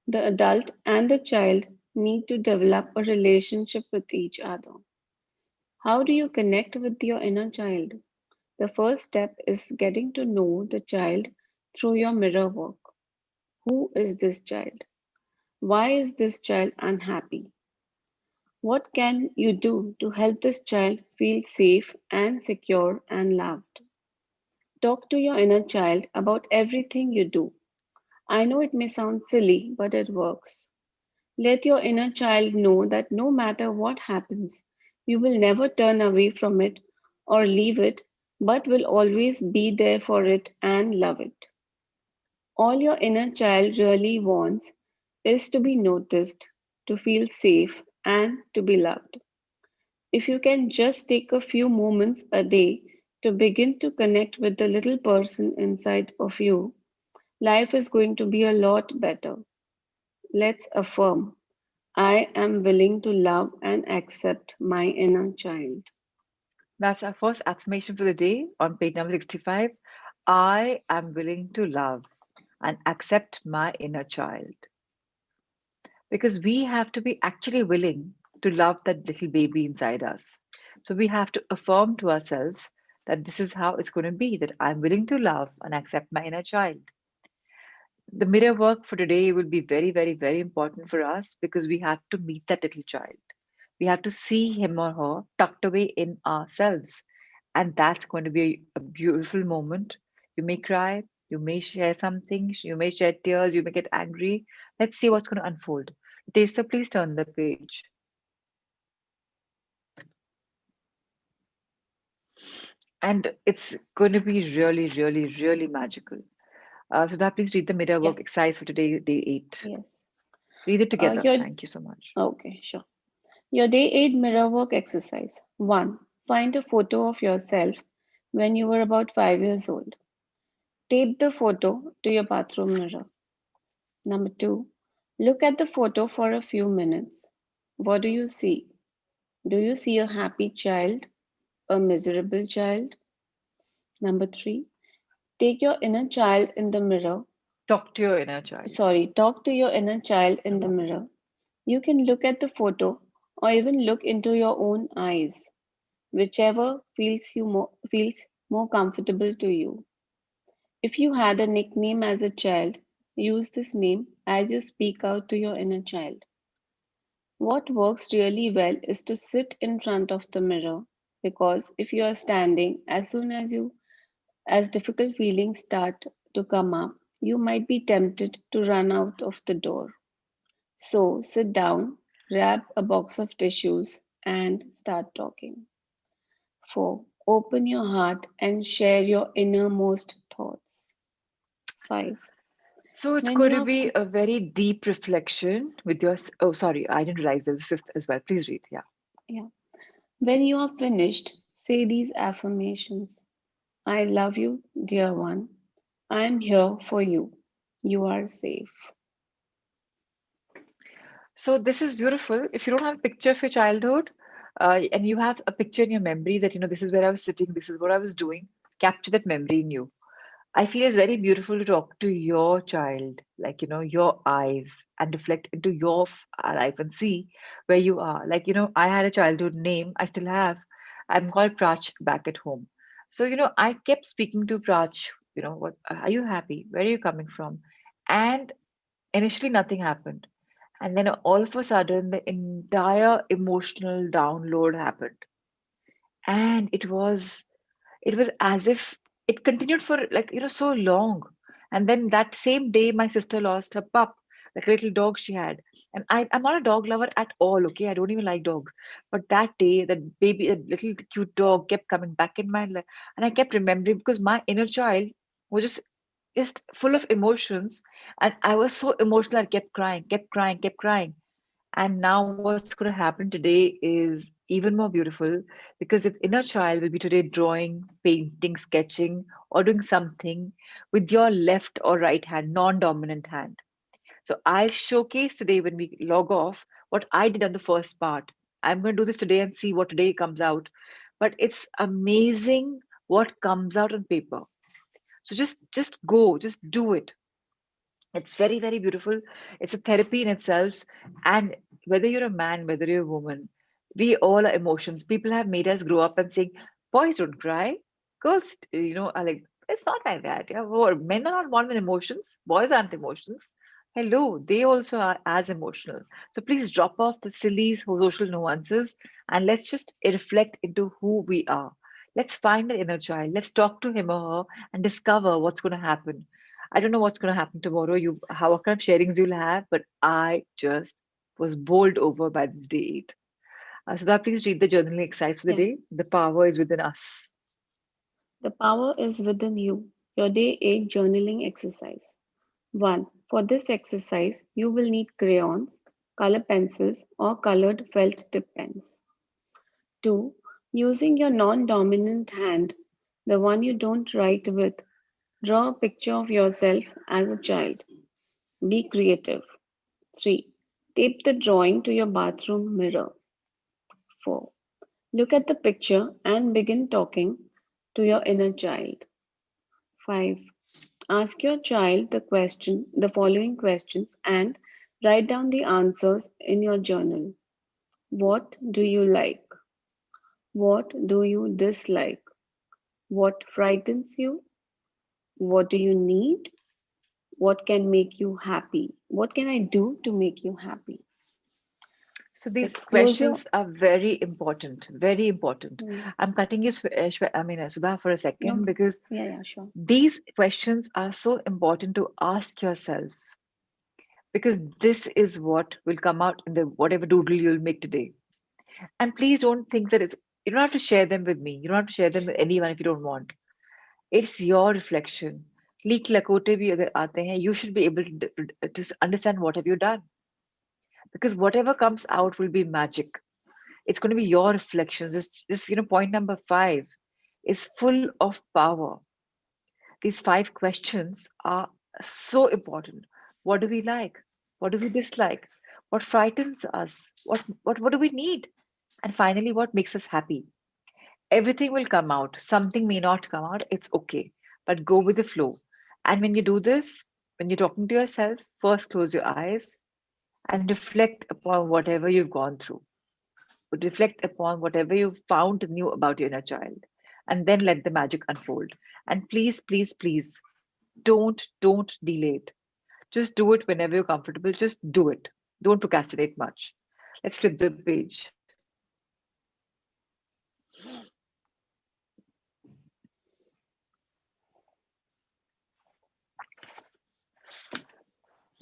The adult and the child need to develop a relationship with each other. How do you connect with your inner child? The first step is getting to know the child through your mirror work. Who is this child? Why is this child unhappy? What can you do to help this child feel safe and secure and loved? Talk to your inner child about everything you do. I know it may sound silly, but it works. Let your inner child know that no matter what happens, you will never turn away from it or leave it, but will always be there for it and love it. All your inner child really wants is to be noticed, to feel safe, and to be loved. If you can just take a few moments a day to begin to connect with the little person inside of you, life is going to be a lot better. Let's affirm I am willing to love and accept my inner child. That's our first affirmation for the day on page number 65. I am willing to love and accept my inner child. Because we have to be actually willing to love that little baby inside us. So we have to affirm to ourselves that this is how it's going to be, that I'm willing to love and accept my inner child. The mirror work for today will be very, very, very important for us because we have to meet that little child. We have to see him or her tucked away in ourselves. And that's going to be a beautiful moment. You may cry, you may share something, you may shed tears, you may get angry. Let's see what's going to unfold. Teresa, please turn the page. And it's going to be really, really, really magical. Sudha, please read the mirror Yeah, work exercise for today, day 8. yes. Read it together. Your Thank you so much. okay, sure. Your day 8 mirror work exercise. 1. Find a photo of yourself when you were about 5 years old. Tape the photo to your bathroom mirror. Number 2. Look at the photo for a few minutes. What do you see? Do you see a happy child? A miserable child? Number 3. Take your inner child in the mirror. Talk to your inner child. Talk to your inner child in the mirror. You can look at the photo or even look into your own eyes, whichever feels more comfortable to you. If you had a nickname as a child, use this name as you speak out to your inner child. What works really well is to sit in front of the mirror because if you are standing, as soon as difficult feelings start to come up, you might be tempted to run out of the door. So sit down, grab a box of tissues, and start talking. 4. Open your heart and share your innermost thoughts. 5. So it's When going you to are be a very deep reflection with your. Oh, sorry, I didn't realize there's a fifth as well. Please read. Yeah. yeah, when you are finished, say these affirmations. I love you, dear one. I am here for you. You are safe. So this is beautiful. If you don't have a picture of your childhood, and you have a picture in your memory that, this is where I was sitting, this is what I was doing, capture that memory in you. I feel it's very beautiful to talk to your child, like, your eyes, and reflect into your life and see where you are. Like, I had a childhood name, I still have. I'm called Prach back at home. So, I kept speaking to Prach, what are you happy? Where are you coming from? And initially, nothing happened. And then all of a sudden, the entire emotional download happened. And it was as if it continued for, like, so long. And then that same day my sister lost her pup, like a little dog she had. And I'm not a dog lover at all, okay? I don't even like dogs. But that day, that baby, that little cute dog kept coming back in my life, and I kept remembering because my inner child was just full of emotions, and I was so emotional. I kept crying, kept crying, kept crying. And now what's going to happen today is even more beautiful, because if inner child will be today drawing, painting, sketching, or doing something with your left or right hand, non-dominant hand. So I'll showcase today when we log off what I did on the first part. I'm going to do this today and see what today comes out. But it's amazing what comes out on paper. So just go, just do it. It's very, very beautiful. It's a therapy in itself. And whether you're a man, whether you're a woman, we all are emotions. People have made us grow up and saying, boys don't cry. Girls, are like, it's not like that. Yeah, or men are not born with emotions. Boys aren't emotions. Hello, they also are as emotional. So please drop off the silly social nuances and let's just reflect into who we are. Let's find the inner child. Let's talk to him or her and discover what's going to happen. I don't know what's going to happen tomorrow. What kind of sharings you'll have, but I just was bowled over by this day 8. Sudha, please read the journaling exercise for the Yes. day. The power is within us. The power is within you. Your day 8 journaling exercise. 1. For this exercise, you will need crayons, color pencils, or colored felt tip pens. 2. Using your non dominant hand, the one you don't write with, draw a picture of yourself as a child. Be creative. 3. Tape the drawing to your bathroom mirror. 4. Look at the picture and begin talking to your inner child. 5. Ask your child the following questions and write down the answers in your journal. What do you like? What do you dislike? What frightens you? What do you need? What can make you happy? What can I do to make you happy? So these 6. Close your questions are very important, very important. Hmm. I'm cutting you, Sudha, for a second, No. because Yeah, sure. these questions are so important to ask yourself, because this is what will come out in the whatever doodle you'll make today. And please don't think that you don't have to share them with me. You don't have to share them with anyone if you don't want. It's your reflection. Leak lakote bhi agar aate hain, you should be able to understand what have you done. Because whatever comes out will be magic. It's going to be your reflections. This point number 5 is full of power. These 5 questions are so important. What do we like? What do we dislike? What frightens us? What do we need? And finally, what makes us happy? Everything will come out. Something may not come out. It's okay. But go with the flow. And when you do this, when you're talking to yourself, first close your eyes and reflect upon whatever you've gone through. Reflect upon whatever you've found new about your inner child. And then let the magic unfold. And please, please, please don't delay it. Just do it whenever you're comfortable. Just do it. Don't procrastinate much. Let's flip the page.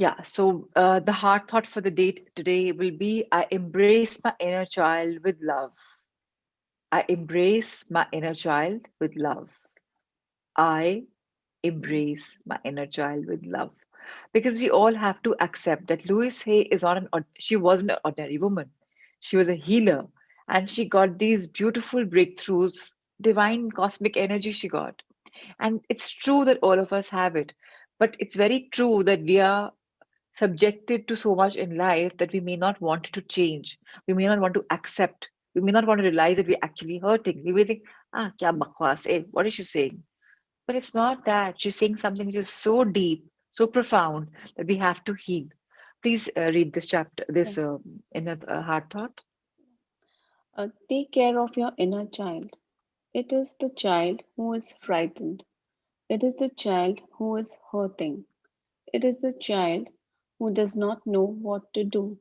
Yeah, so the heart thought for the date today will be, I embrace my inner child with love. I embrace my inner child with love. I embrace my inner child with love. Because we all have to accept that Louise Hay is not she wasn't an ordinary woman. She was a healer, and she got these beautiful breakthroughs, divine cosmic energy she got. And it's true that all of us have it. But it's very true that we are subjected to so much in life that we may not want to change. We may not want to accept. We may not want to realize that we're actually hurting. We may think, kya bakwas, what is she saying? But it's not that. She's saying something which is so deep, so profound that we have to heal. Please read this chapter, Yeah. this inner heart thought. Take care of your inner child. It is the child who is frightened. It is the child who is hurting. It is the child who does not know what to do.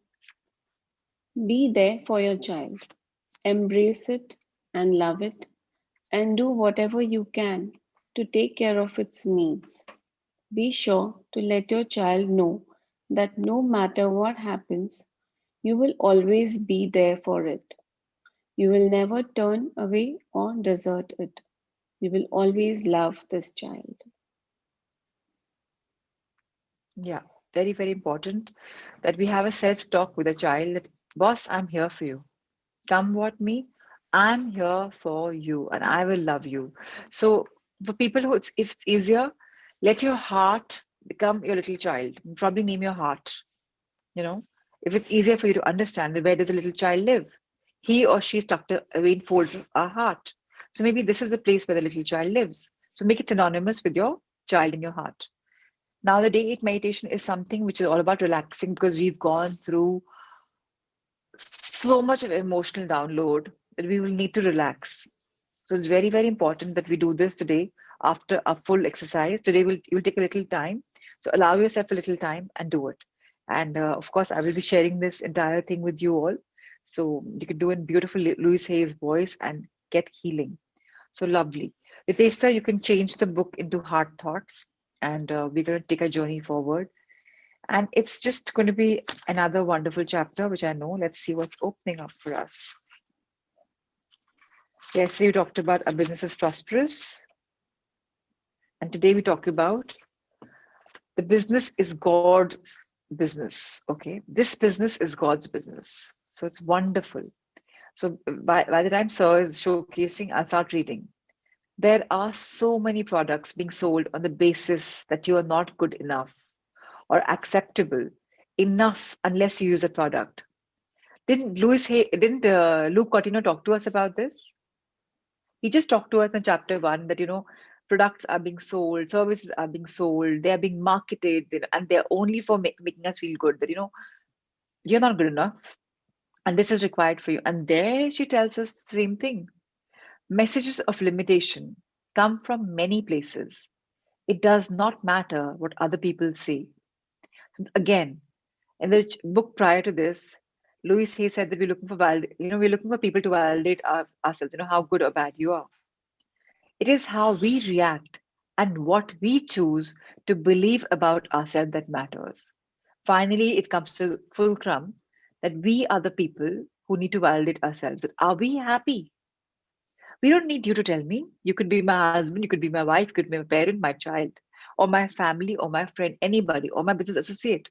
Be there for your child. Embrace it and love it and do whatever you can to take care of its needs. Be sure to let your child know that no matter what happens, you will always be there for it. You will never turn away or desert it. You will always love this child. Yeah, very, very important that we have a self talk with a child that, boss, I'm here for you. Come what me, I'm here for you and I will love you. So, for people who if it's easier, let your heart become your little child. Probably name your heart. You know, if it's easier for you to understand, then where does a little child live? He or she is tucked away in folds of our heart. So maybe this is the place where the little child lives. So make it synonymous with your child in your heart. Now, the day eight meditation is something which is all about relaxing because we've gone through so much of emotional download that we will need to relax. So it's very, very important that we do this today after a full exercise. Today you'll take a little time. So allow yourself a little time and do it. And of course, I will be sharing this entire thing with you all. So you can do in beautiful Louise Hay's voice and get healing. So lovely. Ritesh sir, you can change the book into Heart Thoughts, and we're going to take a journey forward. And it's just going to be another wonderful chapter, which I know. Let's see what's opening up for us. Yesterday, we talked about our business is prosperous. And today, we talk about the business is God's business. Okay. This business is God's business. So it's wonderful. So by the time Sir is showcasing, I'll start reading. There are so many products being sold on the basis that you are not good enough or acceptable enough unless you use a product. Didn't Luke Cortino talk to us about this? He just talked to us in chapter one that products are being sold, services are being sold, they are being marketed, and they're only for making us feel good. That you're not good enough, and this is required for you. And there she tells us the same thing. Messages of limitation come from many places. It does not matter what other people say. Again, in the book prior to this, Louis Hay said that we're looking for we're looking for people to validate ourselves. How good or bad you are. It is how we react and what we choose to believe about ourselves that matters. Finally, it comes to fulcrum that we are the people who need to validate ourselves. That are we happy? We don't need you to tell me. You could be my husband, you could be my wife, you could be my parent, my child, or my family, or my friend, anybody, or my business associate.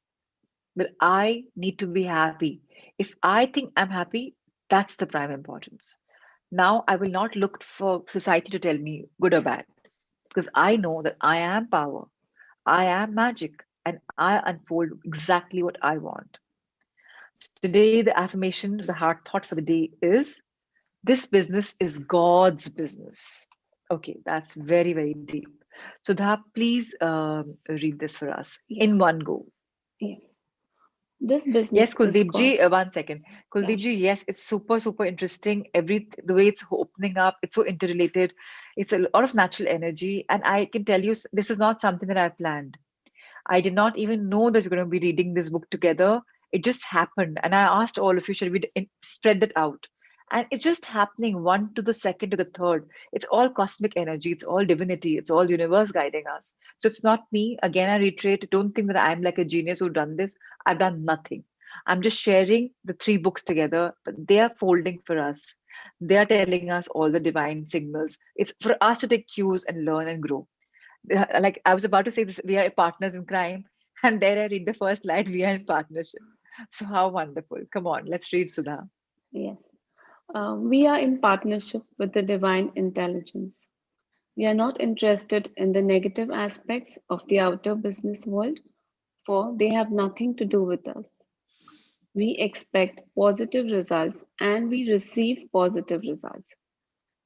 But I need to be happy. If I think I'm happy, that's the prime importance. Now I will not look for society to tell me good or bad because I know that I am power, I am magic, and I unfold exactly what I want. Today, the affirmation, the heart thought for the day is this business is God's business. Okay, that's very, very deep. So, Dha, please read this for us in Yes, one go. yes. This Yes, business is Kuldeep ji, God's. one second. Yeah, Kuldeep ji, yes, it's super, super interesting. The way it's opening up, it's so interrelated. It's a lot of natural energy. And I can tell you, this is not something that I planned. I did not even know that we're going to be reading this book together. It just happened. And I asked all of you, should we spread that out? And it's just happening one to the second to the third. It's all cosmic energy. It's all divinity. It's all universe guiding us. So it's not me. Again, I reiterate, don't think that I'm like a genius who done this. I've done nothing. I'm just sharing the three books together, but they are folding for us. They are telling us all the divine signals. It's for us to take cues and learn and grow. Like I was about to say this, we are partners in crime, and there I read the first line, we are in partnership. So how wonderful. Come on, let's read, Sudha. yes. We are in partnership with the divine intelligence. We are not interested in the negative aspects of the outer business world, for they have nothing to do with us. We expect positive results and we receive positive results.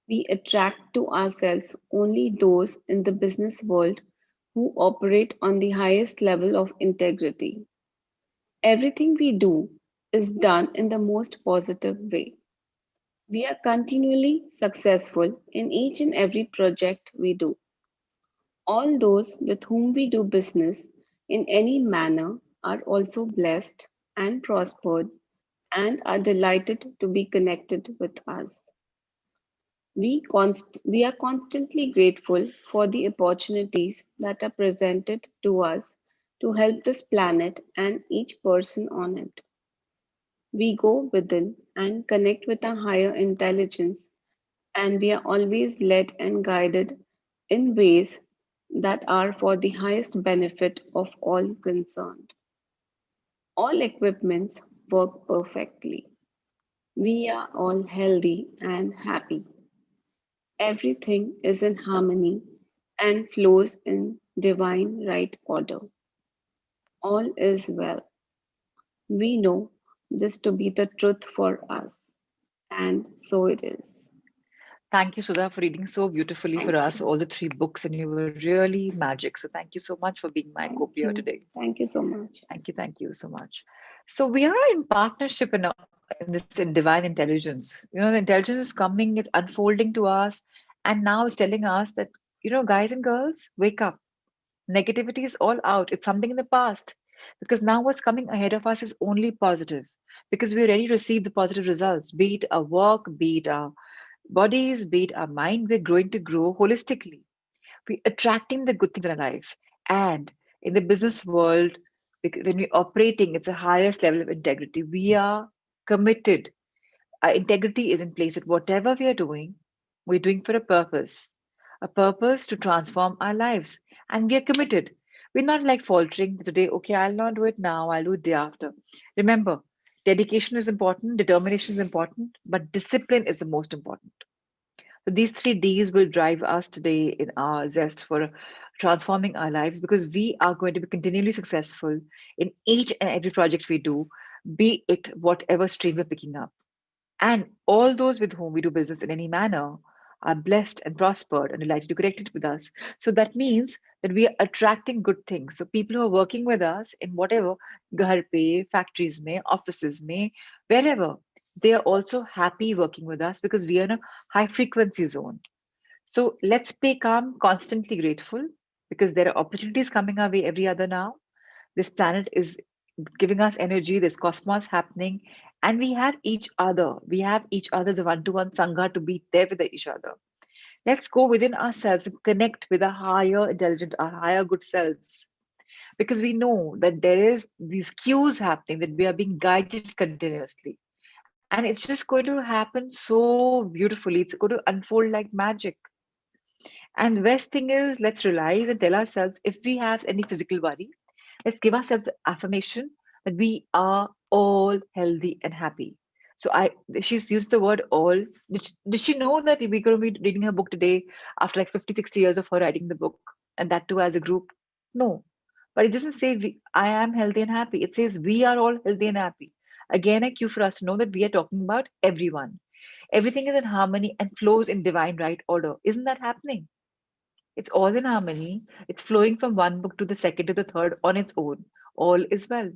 We attract to ourselves only those in the business world who operate on the highest level of integrity. Everything we do is done in the most positive way. We are continually successful in each and every project we do. All those with whom we do business in any manner are also blessed and prospered and are delighted to be connected with us. We are constantly grateful for the opportunities that are presented to us to help this planet and each person on it. We go within and connect with a higher intelligence, and we are always led and guided in ways that are for the highest benefit of all concerned. All equipments work perfectly. We are all healthy and happy. Everything is in harmony and flows in divine right order. All is well. We know this to be the truth for us, and so it is. Thank you, Sudha, for reading so beautifully for Thank us you. all the three books, and you were really magic. So thank you so much for being my Thank co-peer you. today. Thank you so much. Thank you so much. So we are in partnership in this in divine intelligence. You know, the intelligence is coming, it's unfolding to us, and now it's telling us that, guys and girls, wake up. Negativity is all out. It's something in the past. Because now what's coming ahead of us is only positive. Because we already received the positive results, be it our work, be it our bodies, be it our mind, we're going to grow holistically. We're attracting the good things in our life. And in the business world, when we're operating, it's the highest level of integrity. We are committed. Our integrity is in place that whatever we are doing, we're doing for a purpose to transform our lives. And we are committed. We're not like faltering today, okay, I'll not do it now, I'll do it day after. Remember, dedication is important, determination is important, but discipline is the most important. So these three Ds will drive us today in our zest for transforming our lives because we are going to be continually successful in each and every project we do, be it whatever stream we're picking up. And all those with whom we do business in any manner are blessed and prospered and delighted to connect it with us. So that means that we are attracting good things. So people who are working with us in whatever ghar pe, factories may, offices may, wherever, they are also happy working with us because we are in a high frequency zone. So let's stay calm, constantly grateful because there are opportunities coming our way every other now. This planet is giving us energy, this cosmos happening, and we have each other. We have each other as a one-to-one sangha to be there with each other. Let's go within ourselves and connect with our higher intelligent, our higher good selves. Because we know that there is these cues happening, that we are being guided continuously. And it's just going to happen so beautifully. It's going to unfold like magic. And the best thing is, let's realize and tell ourselves if we have any physical worry, let's give ourselves affirmation that we are all healthy and happy. So she's used the word all. Did she know that we're going to be reading her book today after like 50, 60 years of her writing the book and that too as a group? No. But it doesn't say I am healthy and happy. It says we are all healthy and happy. Again, a cue for us to know that we are talking about everyone. Everything is in harmony and flows in divine right order. Isn't that happening? It's all in harmony. It's flowing from one book to the second to the third on its own. All is well.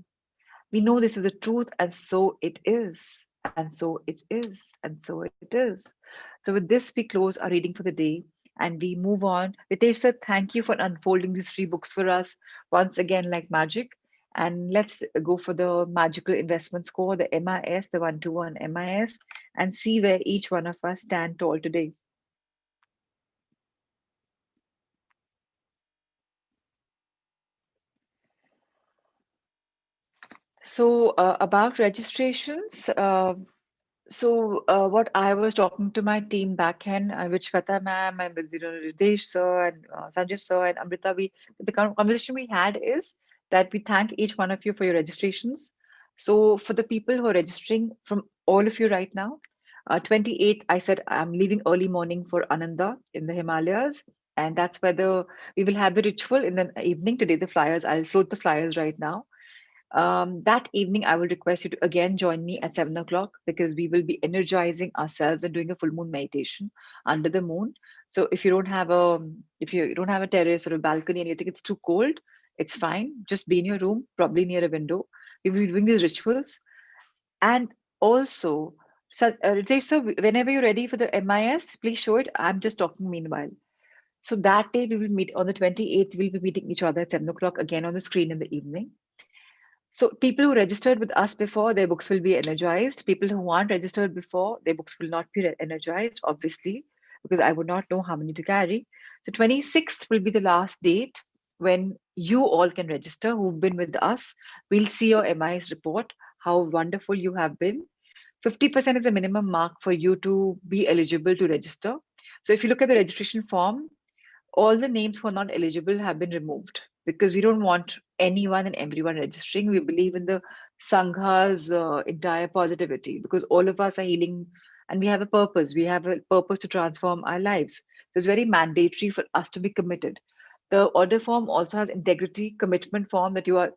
We know this is a truth, and so it is. And so it is. And so it is. So, with this, we close our reading for the day and we move on. Ritesh sir, thank you for unfolding these three books for us once again, like magic. And let's go for the magical investment score, the MIS, the 121 MIS, and see where each one of us stand tall today. So, about registrations, what I was talking to my team back end, with Shweta ma'am and with Ritesh sir and Sanjay sir and Amrita, the conversation we had is that we thank each one of you for your registrations. So for the people who are registering from all of you right now, 28th, I said I'm leaving early morning for Ananda in the Himalayas. And that's where we will have the ritual in the evening. Today, the flyers, I'll float the flyers right now. That evening, I will request you to again join me at 7 o'clock, because we will be energizing ourselves and doing a full moon meditation under the moon. So if you don't have a terrace or a balcony and you think it's too cold, it's fine. Just be in your room, probably near a window. We will be doing these rituals. And also, so, Ritesh, sir, whenever you're ready for the MIS, please show it. I'm just talking meanwhile. So that day we will meet on the 28th. We'll be meeting each other at 7 o'clock again on the screen in the evening. So people who registered with us before, their books will be energized. People who aren't registered before, their books will not be energized, obviously, because I would not know how many to carry. So 26th will be the last date when you all can register who've been with us. We'll see your MIS report, how wonderful you have been. 50% is a minimum mark for you to be eligible to register. So if you look at the registration form, all the names who are not eligible have been removed, because we don't want anyone and everyone registering. We believe in the Sangha's entire positivity, because all of us are healing and we have a purpose. We have a purpose to transform our lives. So it's very mandatory for us to be committed. The order form also has integrity commitment form that you are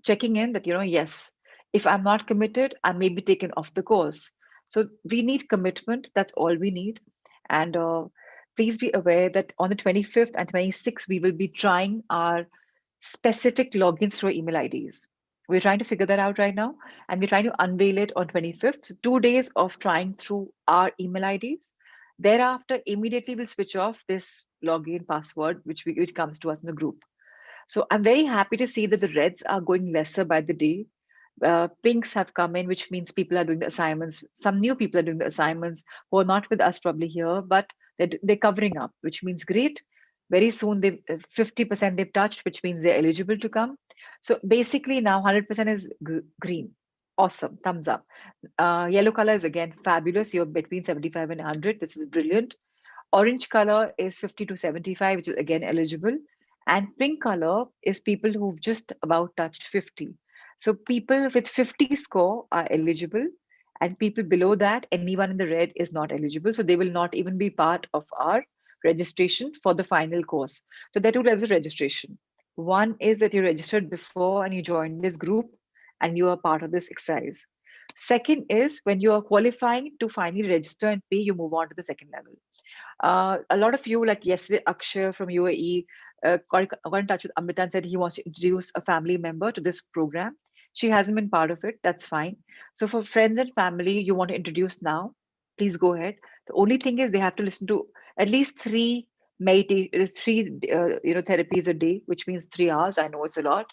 checking in that, yes, if I'm not committed, I may be taken off the course. So we need commitment. That's all we need. And please be aware that on the 25th and 26th, we will be trying our specific logins through email IDs. We're trying to figure that out right now, and we're trying to unveil it on 25th. So 2 days of trying through our email IDs. Thereafter, immediately we'll switch off this login password, which comes to us in the group. So I'm very happy to see that the reds are going lesser by the day. Pinks have come in, which means people are doing the assignments. Some new people are doing the assignments who are not with us probably here, but they're covering up, which means great. Very soon, they 50% they've touched, which means they're eligible to come. So basically, now 100% is green. Awesome, thumbs up. Yellow color is again fabulous. You're between 75 and 100. This is brilliant. Orange color is 50 to 75, which is again eligible. And pink color is people who've just about touched 50. So people with 50 score are eligible, and people below that, anyone in the red is not eligible. So they will not even be part of our registration for the final course. So there are two levels of registration. One is that you registered before and you joined this group and you are part of this exercise. Second is when you are qualifying to finally register and pay, you move on to the second level. A lot of you, like yesterday, Akshay from UAE, got in touch with Amrita and said he wants to introduce a family member to this program. She hasn't been part of it. That's fine. So for friends and family, you want to introduce now, please go ahead. The only thing is they have to listen to at least three therapies a day, which means 3 hours. I know it's a lot.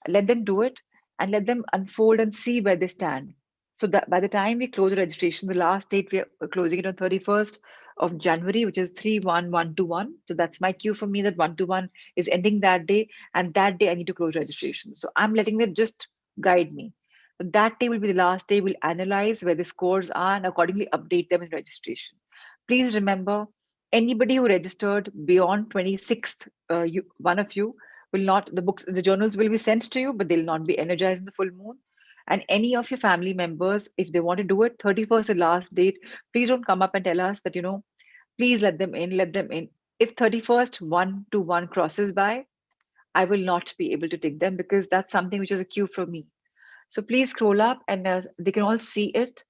Let them do it and let them unfold and see where they stand. So that by the time we close the registration, the last date we are closing it on 31st of January, which is 3-1-1-2-1. So that's my cue for me that 1-1 is ending that day, and that day I need to close registration. So I'm letting them just guide me. So that day will be the last day. We'll analyze where the scores are and accordingly update them in registration. Please remember, anybody who registered beyond 26th, one of you will not, the journals will be sent to you, but they'll not be energized in the full moon. And any of your family members, if they want to do it, 31st is the last date. Please don't come up and tell us that, please let them in, let them in. If 31st 1-1 crosses by, I will not be able to take them, because that's something which is a cue for me. So please scroll up and they can all see it.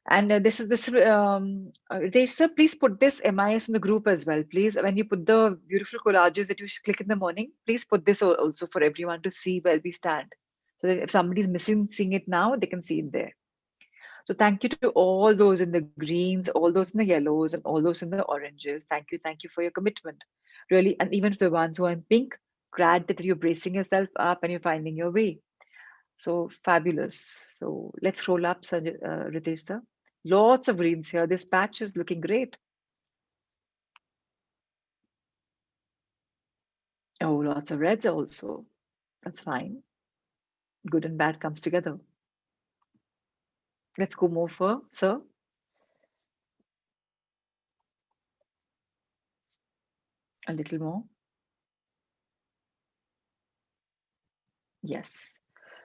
And Ritesh sir, please put this MIS in the group as well, please. When you put the beautiful collages that you click in the morning, please put this also for everyone to see where we stand. So that if somebody's missing seeing it now, they can see it there. So thank you to all those in the greens, all those in the yellows, and all those in the oranges. Thank you for your commitment, really. And even to the ones who are in pink, glad that you're bracing yourself up and you're finding your way. So fabulous. So let's roll up, Ritesh sir. Lots of greens here. This patch is looking great. Oh, lots of reds also. That's fine. Good and bad comes together. Let's go more for, sir. A little more. Yes.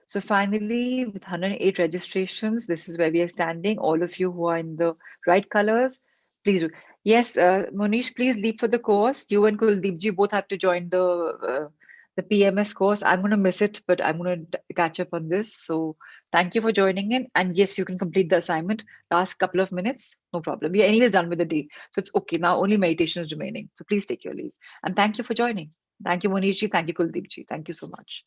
So finally, with 108 registrations, this is where we are standing. All of you who are in the right colors, please do. Yes, Monish, please leave for the course. You and Kuldeep ji both have to join the PMS course. I'm going to miss it, but I'm going to catch up on this. So thank you for joining in. And yes, you can complete the assignment. Last couple of minutes, no problem. We are anyways done with the day. So it's okay. Now only meditation is remaining. So please take your leave. And thank you for joining. Thank you, Monish ji. Thank you, Kuldeep ji. Thank you so much.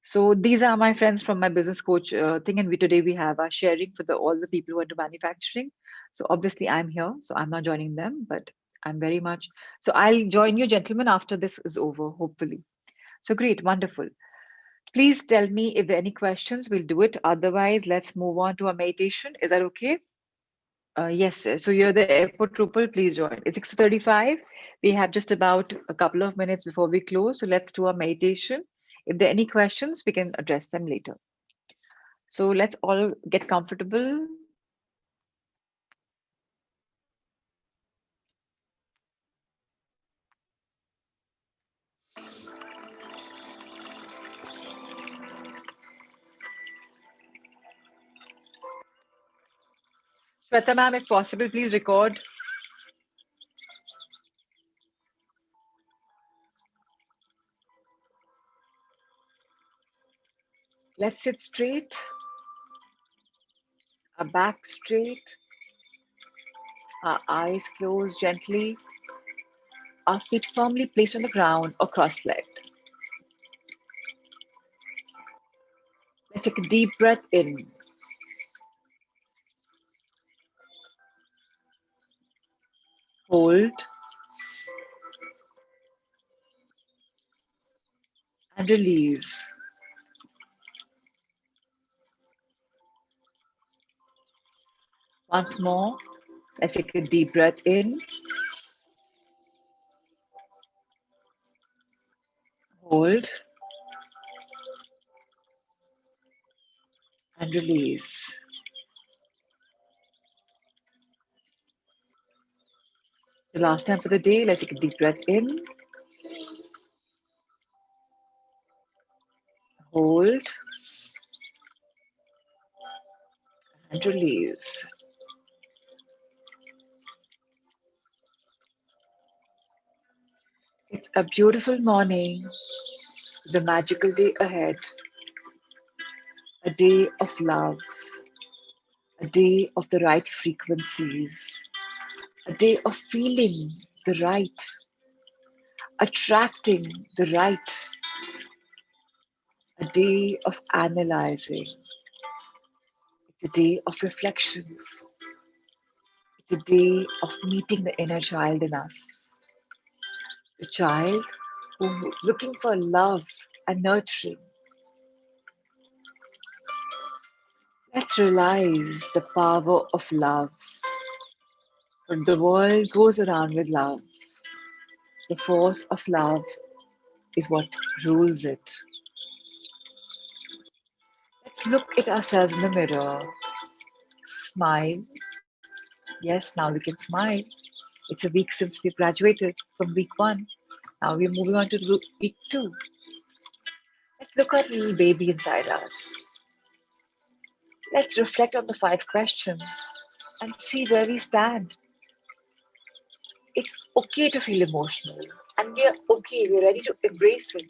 So these are my friends from my business coach thing, and we today we have our sharing for the all the people who are into manufacturing. So obviously I'm here, so I'm not joining them, but I'm very much. So I'll join you, gentlemen, after this is over, hopefully. So great, wonderful. Please tell me if there are any questions. We'll do it. Otherwise, let's move on to our meditation. Is that okay? Yes, sir. So you're the airport trooper. Please join. It's 6:35. We have just about a couple of minutes before we close. So let's do our meditation. If there are any questions, we can address them later. So let's all get comfortable. Shweta ma'am, if possible, please record. Let's sit straight, our back straight, our eyes closed gently, our feet firmly placed on the ground or cross-legged. Let's take a deep breath in. Hold and release. Once more, let's take a deep breath in. Hold and release. The last time for the day, let's take a deep breath in. Hold and release. It's a beautiful morning, the magical day ahead, a day of love, a day of the right frequencies, a day of feeling the right, attracting the right, a day of analyzing. It's a day of reflections. It's a day of meeting the inner child in us, the child who looking for love and nurturing. Let's realize the power of love. When the world goes around with love, the force of love is what rules it. Let's look at ourselves in the mirror, smile. Yes, now we can smile. It's a week since we graduated from week one. Now we're moving on to week two. Let's look at little baby inside us. Let's reflect on the five questions and see where we stand. It's okay to feel emotional, and we are okay. We're ready to embrace it.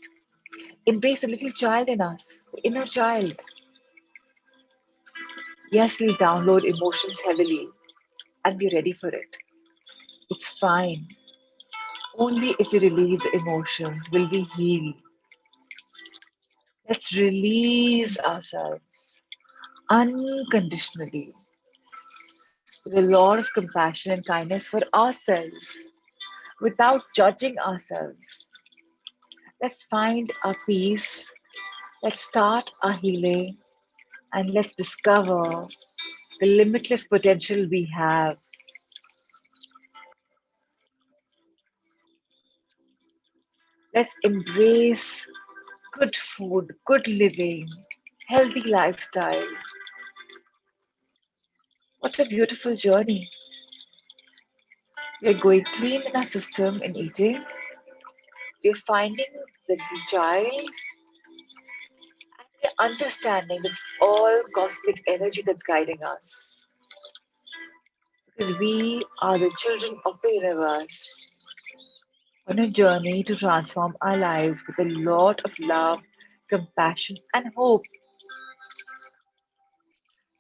Embrace the little child in us, the inner child. Yes, we download emotions heavily, and be ready for it. It's fine. Only if we release the emotions will we heal. Let's release ourselves unconditionally with a lot of compassion and kindness for ourselves without judging ourselves. Let's find our peace. Let's start our healing and let's discover the limitless potential we have. Let's embrace good food, good living, healthy lifestyle. What a beautiful journey. We're going clean in our system in eating. We're finding the little child and we're understanding it's all cosmic energy that's guiding us. Because we are the children of the universe on a journey to transform our lives with a lot of love, compassion, and hope.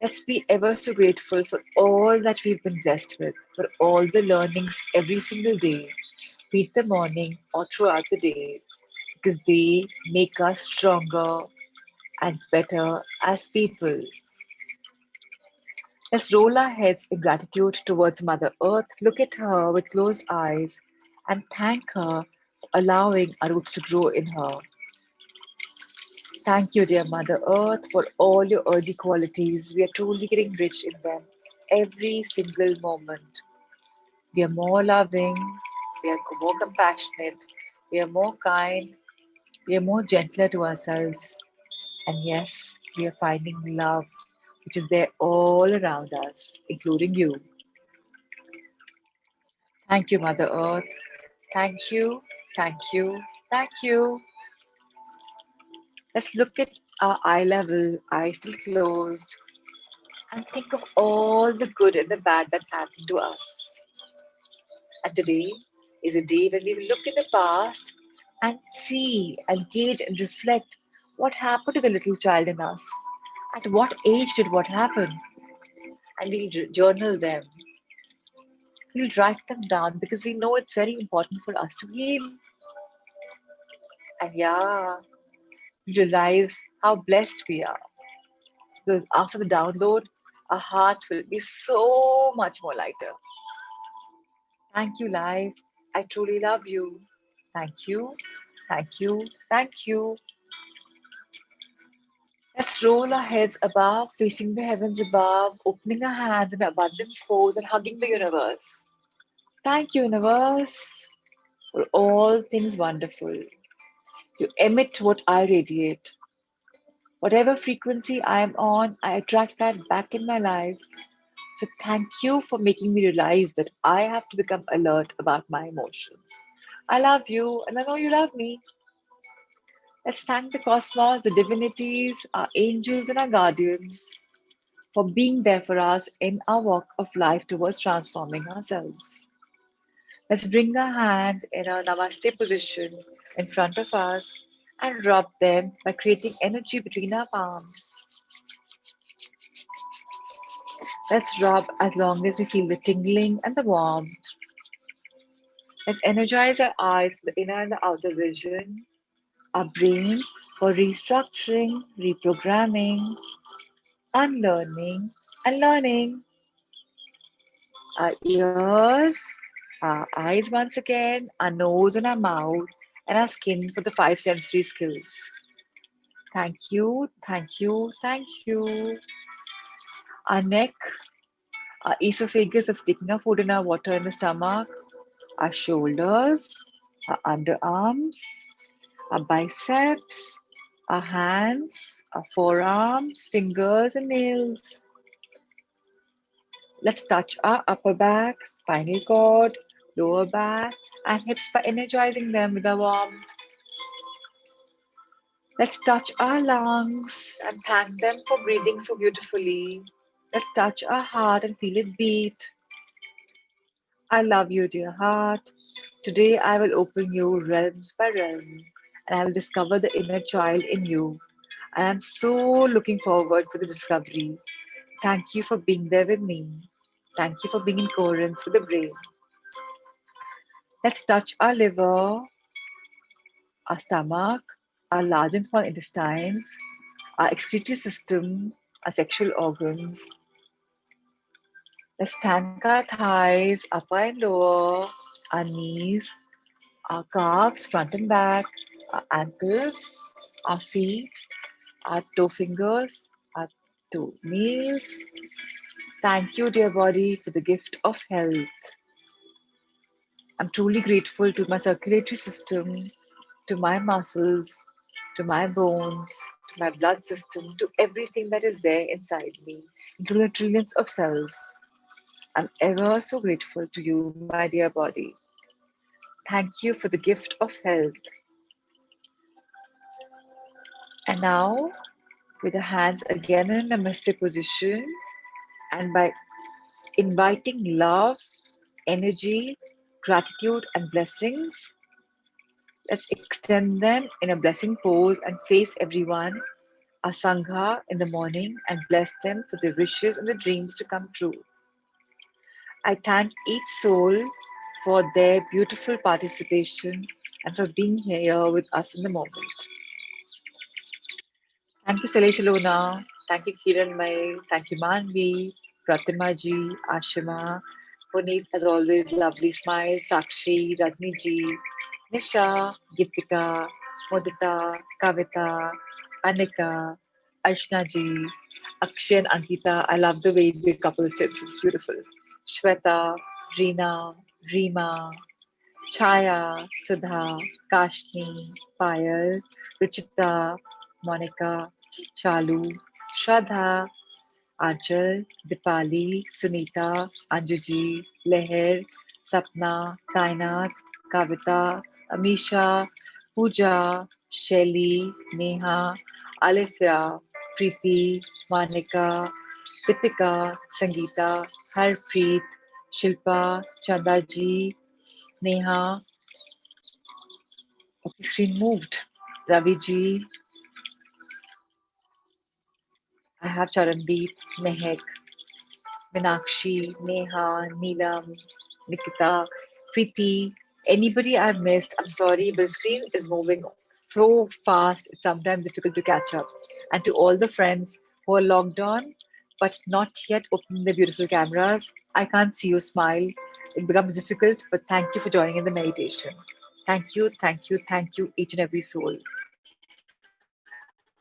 Let's be ever so grateful for all that we've been blessed with, for all the learnings every single day, be it the morning or throughout the day, because they make us stronger and better as people. Let's roll our heads in gratitude towards Mother Earth, look at her with closed eyes, and thank her for allowing our roots to grow in her. Thank you, dear Mother Earth, for all your early qualities. We are truly getting rich in them every single moment. We are more loving, we are more compassionate, we are more kind, we are more gentler to ourselves. And yes, we are finding love, which is there all around us, including you. Thank you, Mother Earth. Thank you, thank you, thank you. Let's look at our eye level, eyes still closed, and think of all the good and the bad that happened to us. And today is a day when we will look in the past and see and gauge and reflect what happened to the little child in us. At what age did what happen? And we'll journal them. We'll write them down because we know it's very important for us to heal. And yeah, we realize how blessed we are. Because after the download, our heart will be so much more lighter. Thank you, life. I truly love you. Thank you. Thank you. Thank you. Let's roll our heads above, facing the heavens above, opening our hands in abundance pose and hugging the universe. Thank you, universe, for all things wonderful. You emit what I radiate. Whatever frequency I am on, I attract that back in my life. So thank you for making me realize that I have to become alert about my emotions. I love you and I know you love me. Let's thank the cosmos, the divinities, our angels, and our guardians for being there for us in our walk of life towards transforming ourselves. Let's bring our hands in a namaste position in front of us and rub them by creating energy between our palms. Let's rub as long as we feel the tingling and the warmth. Let's energize our eyes for the inner and the outer vision, our brain for restructuring, reprogramming, unlearning, and learning. Our ears, our eyes once again, our nose and our mouth, and our skin for the five sensory skills. Thank you, thank you, thank you. Our neck, our esophagus that's taking our food and our water in the stomach, our shoulders, our underarms, our biceps, our hands, our forearms, fingers, and nails. Let's touch our upper back, spinal cord, lower back, and hips by energizing them with our warmth. Let's touch our lungs and thank them for breathing so beautifully. Let's touch our heart and feel it beat. I love you, dear heart. Today I will open you realms by realm and I will discover the inner child in you. I am so looking forward for the discovery. Thank you for being there with me. Thank you for being in coherence with the brain. Let's touch our liver, our stomach, our large and small intestines, our excretory system, our sexual organs. Let's thank our thighs, upper and lower, our knees, our calves, front and back, our ankles, our feet, our toe fingers, our toe nails. Thank you, dear body, for the gift of health. I'm truly grateful to my circulatory system, to my muscles, to my bones, to my blood system, to everything that is there inside me, into the trillions of cells. I'm ever so grateful to you, my dear body. Thank you for the gift of health. And now, with the hands again in a namaste position, and by inviting love, energy, gratitude, and blessings. Let's extend them in a blessing pose and face everyone, our Sangha, in the morning and bless them for their wishes and the dreams to come true. I thank each soul for their beautiful participation and for being here with us in the moment. Thank you, Salesh Lona. Thank you, Kiran Mai. Thank you, Manvi, Pratima ji, Ashima, Puneet, as always, lovely smile, Sakshi, Rajni ji, Nisha, Gitika, Mudita, Kavita, Anika, Ashna ji, Akshay and Ankita. I love the way the couple sits, it's beautiful. Shweta, Reena, Reema, Chaya, Sudha, Kashni, Payal, Ruchita, Monica, Chalu, Shraddha, Anchal, Dipali, Sunita, Anjuji, Leher, Sapna, Kainath, Kavita, Amisha, Pooja, Shelly, Neha, Alifia, Preeti, Monica, Deepika, Sangeeta, Harpreet, Shilpa, Chandaji, Neha. Okay, screen moved. Ravi ji, I have Charandeep, Mehak, Minakshi, Neha, Neelam, Nikita, Preeti, anybody I've missed, I'm sorry, but the screen is moving so fast, it's sometimes difficult to catch up. And to all the friends who are logged on but not yet opening their beautiful cameras, I can't see you smile. It becomes difficult, but thank you for joining in the meditation. Thank you, thank you, thank you, each and every soul.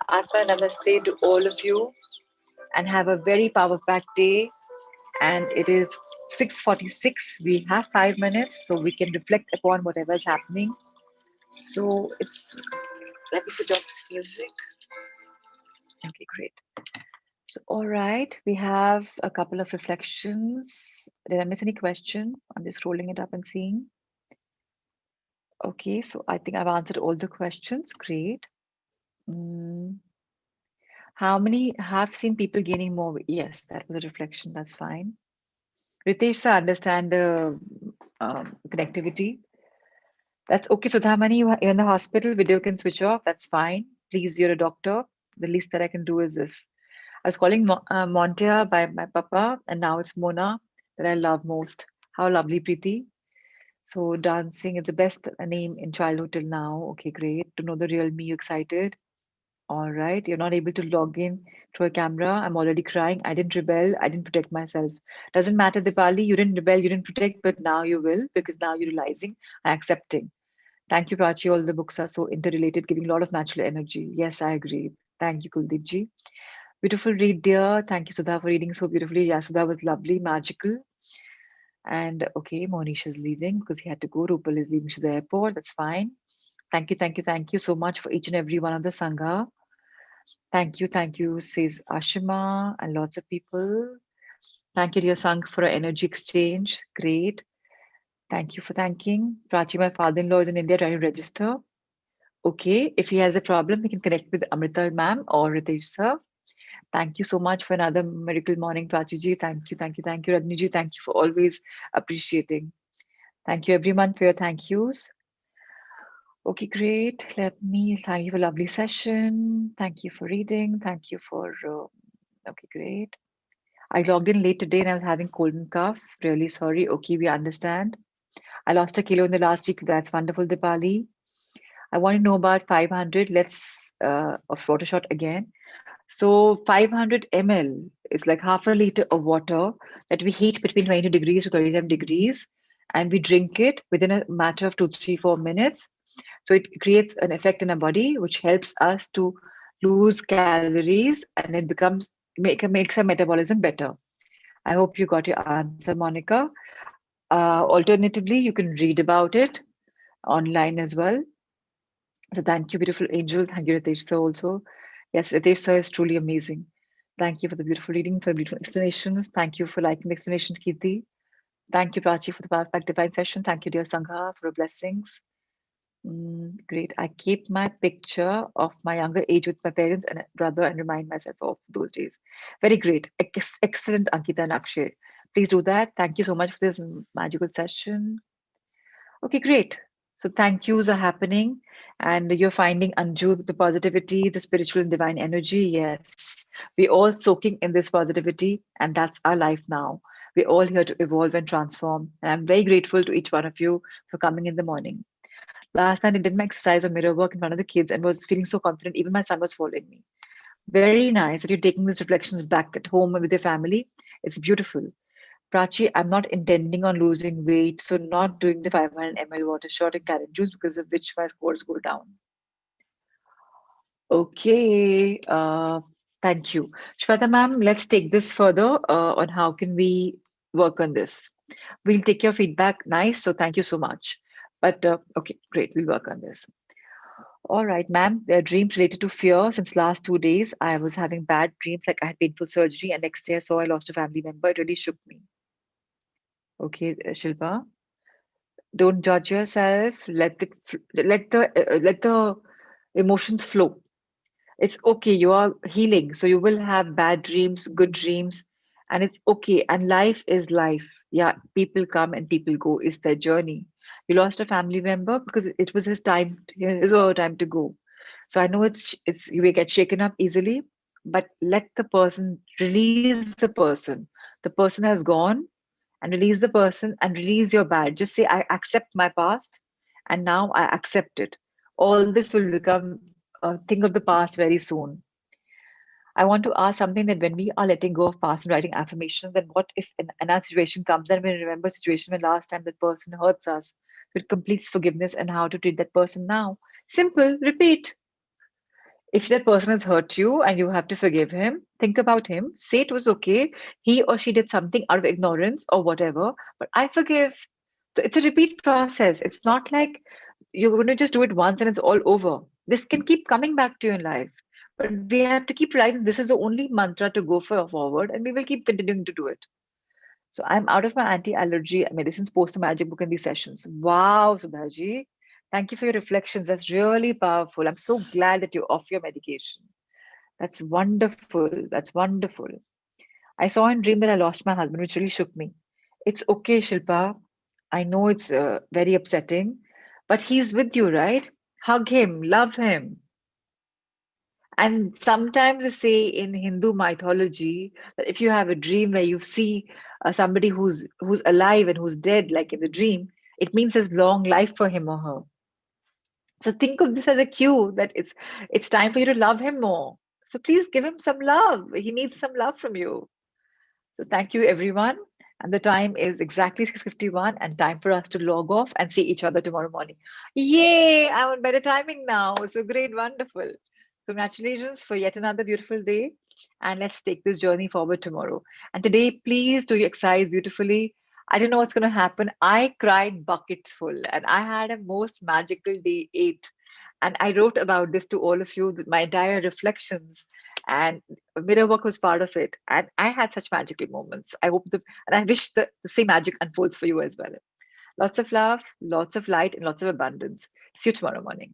Atma Namaste to all of you and have a very power packed day, and it is 6:46. We have 5 minutes so we can reflect upon whatever is happening. So it's let me switch off this music. Okay, great. So all right, we have a couple of reflections. Did I miss any question? I'm just rolling it up and seeing. Okay, so I think I've answered all the questions. Great. Mm, how many have seen people gaining more weight? Yes, that was a reflection. That's fine. Ritesh, sir, understand the connectivity. That's okay. So, Dhamani, you're in the hospital, video can switch off. That's fine. Please, you're a doctor. The least that I can do is this. I was calling Montia by my papa, and now it's Mona that I love most. How lovely, Preeti. So, dancing is the best name in childhood till now. Okay, great. To know the real me, you excited? All right. You're not able to log in through a camera. I'm already crying. I didn't rebel. I didn't protect myself. Doesn't matter, Dipali. You didn't rebel. You didn't protect, but now you will because now you're realizing and accepting. Thank you, Prachi. All the books are so interrelated, giving a lot of natural energy. Yes, I agree. Thank you, Kuldeep ji. Beautiful read, dear. Thank you, Sudha, for reading so beautifully. Yeah, Sudha was lovely, magical. And okay, Monish is leaving because he had to go. Rupal is leaving to the airport. That's fine. Thank you so much for each and every one of the Sangha. Thank you, says Ashima and lots of people. Thank you, dear Sang, for our energy exchange. Great. Thank you for thanking. Prachi, my father-in-law is in India trying to register. Okay, if he has a problem, he can connect with Amrita ma'am or Ritesh sir. Thank you so much for another miracle morning, Prachi ji. Thank you, Radni ji. Thank you for always appreciating. Thank you, everyone, for your thank yous. Okay, great. Let me thank you for a lovely session. Thank you for reading. Thank you for. Okay, great. I logged in late today and I was having cold and cough. Really sorry. Okay, we understand. I lost a kilo in the last week. That's wonderful, Dipali. I want to know about 500. Let's of water shot again. So 500 ml is like half a liter of water that we heat between 22 degrees to 37 degrees, and we drink it within a matter of 2, 3, 4 minutes. So it creates an effect in our body which helps us to lose calories, and it becomes makes our metabolism better. I hope you got your answer, Monica. Alternatively, you can read about it online as well. So thank you, beautiful angel. Thank you, Ritesh sir, also. Yes, Ritesh sir is truly amazing. Thank you for the beautiful reading, for the beautiful explanations. Thank you for liking the explanation, Kirti. Thank you, Prachi, for the perfect divine session. Thank you, dear Sangha, for your blessings. Great. I keep my picture of my younger age with my parents and brother and remind myself of those days. Very great. Excellent, Ankita and Akshay. Please do that. Thank you so much for this magical session. Okay, great. So thank yous are happening, and you're finding Anju, the positivity, the spiritual and divine energy. Yes, we're all soaking in this positivity, and that's our life now. We're all here to evolve and transform. And I'm very grateful to each one of you for coming in the morning. Last night, I did my exercise or mirror work in front of the kids and was feeling so confident. Even my son was following me. Very nice that you're taking these reflections back at home with your family. It's beautiful. Prachi, I'm not intending on losing weight, so not doing the 500 ml water shot in carrot juice because of which my scores go down. Okay, thank you. Shweta ma'am, let's take this further on how can we work on this. We'll take your feedback. Nice, so thank you so much. But okay, great, we'll work on this. All right, ma'am. There are dreams related to fear. Since last 2 days, I was having bad dreams, like I had painful surgery, and next day I saw I lost a family member. It really shook me. Okay, Shilpa. Don't judge yourself. Let the emotions flow. It's okay. You are healing, so you will have bad dreams, good dreams, and it's okay. And life is life. Yeah, people come and people go. It's their journey. You lost a family member because it was his time, his or her time to go. So I know it's you will get shaken up easily, but let the person release the person. The person has gone, and release the person and release your bad. Just say, I accept my past and now I accept it. All this will become a thing of the past very soon. I want to ask something that when we are letting go of past and writing affirmations, then what if another situation comes and we remember a situation when last time that person hurts us? So it completes forgiveness and how to treat that person now. Simple, repeat. If that person has hurt you and you have to forgive him, think about him, say it was okay. He or she did something out of ignorance or whatever, but I forgive. So it's a repeat process. It's not like you're going to just do it once and it's all over. This can keep coming back to you in life. But we have to keep realizing this is the only mantra to go forward, and we will keep continuing to do it. So I'm out of my anti-allergy medicines post the magic book in these sessions. Wow, Sudhaji. Thank you for your reflections. That's really powerful. I'm so glad that you're off your medication. That's wonderful. That's wonderful. I saw in dream that I lost my husband, which really shook me. It's okay, Shilpa. I know it's very upsetting, but he's with you, right? Hug him, love him. And sometimes they say in Hindu mythology that if you have a dream where you see somebody who's alive and who's dead, like in the dream, it means there's long life for him or her. So think of this as a cue that it's time for you to love him more. So please give him some love. He needs some love from you. So thank you, everyone. And the time is exactly 6:51 and time for us to log off and see each other tomorrow morning. Yay! I'm on better timing now. So great, wonderful. Congratulations for yet another beautiful day. And let's take this journey forward tomorrow. And today, please do your exercise beautifully. I don't know what's going to happen. I cried buckets full and I had a most magical day 8. And I wrote about this to all of you, my entire reflections, and mirror work was part of it. And I had such magical moments. And I wish the same magic unfolds for you as well. Lots of love, lots of light, and lots of abundance. See you tomorrow morning.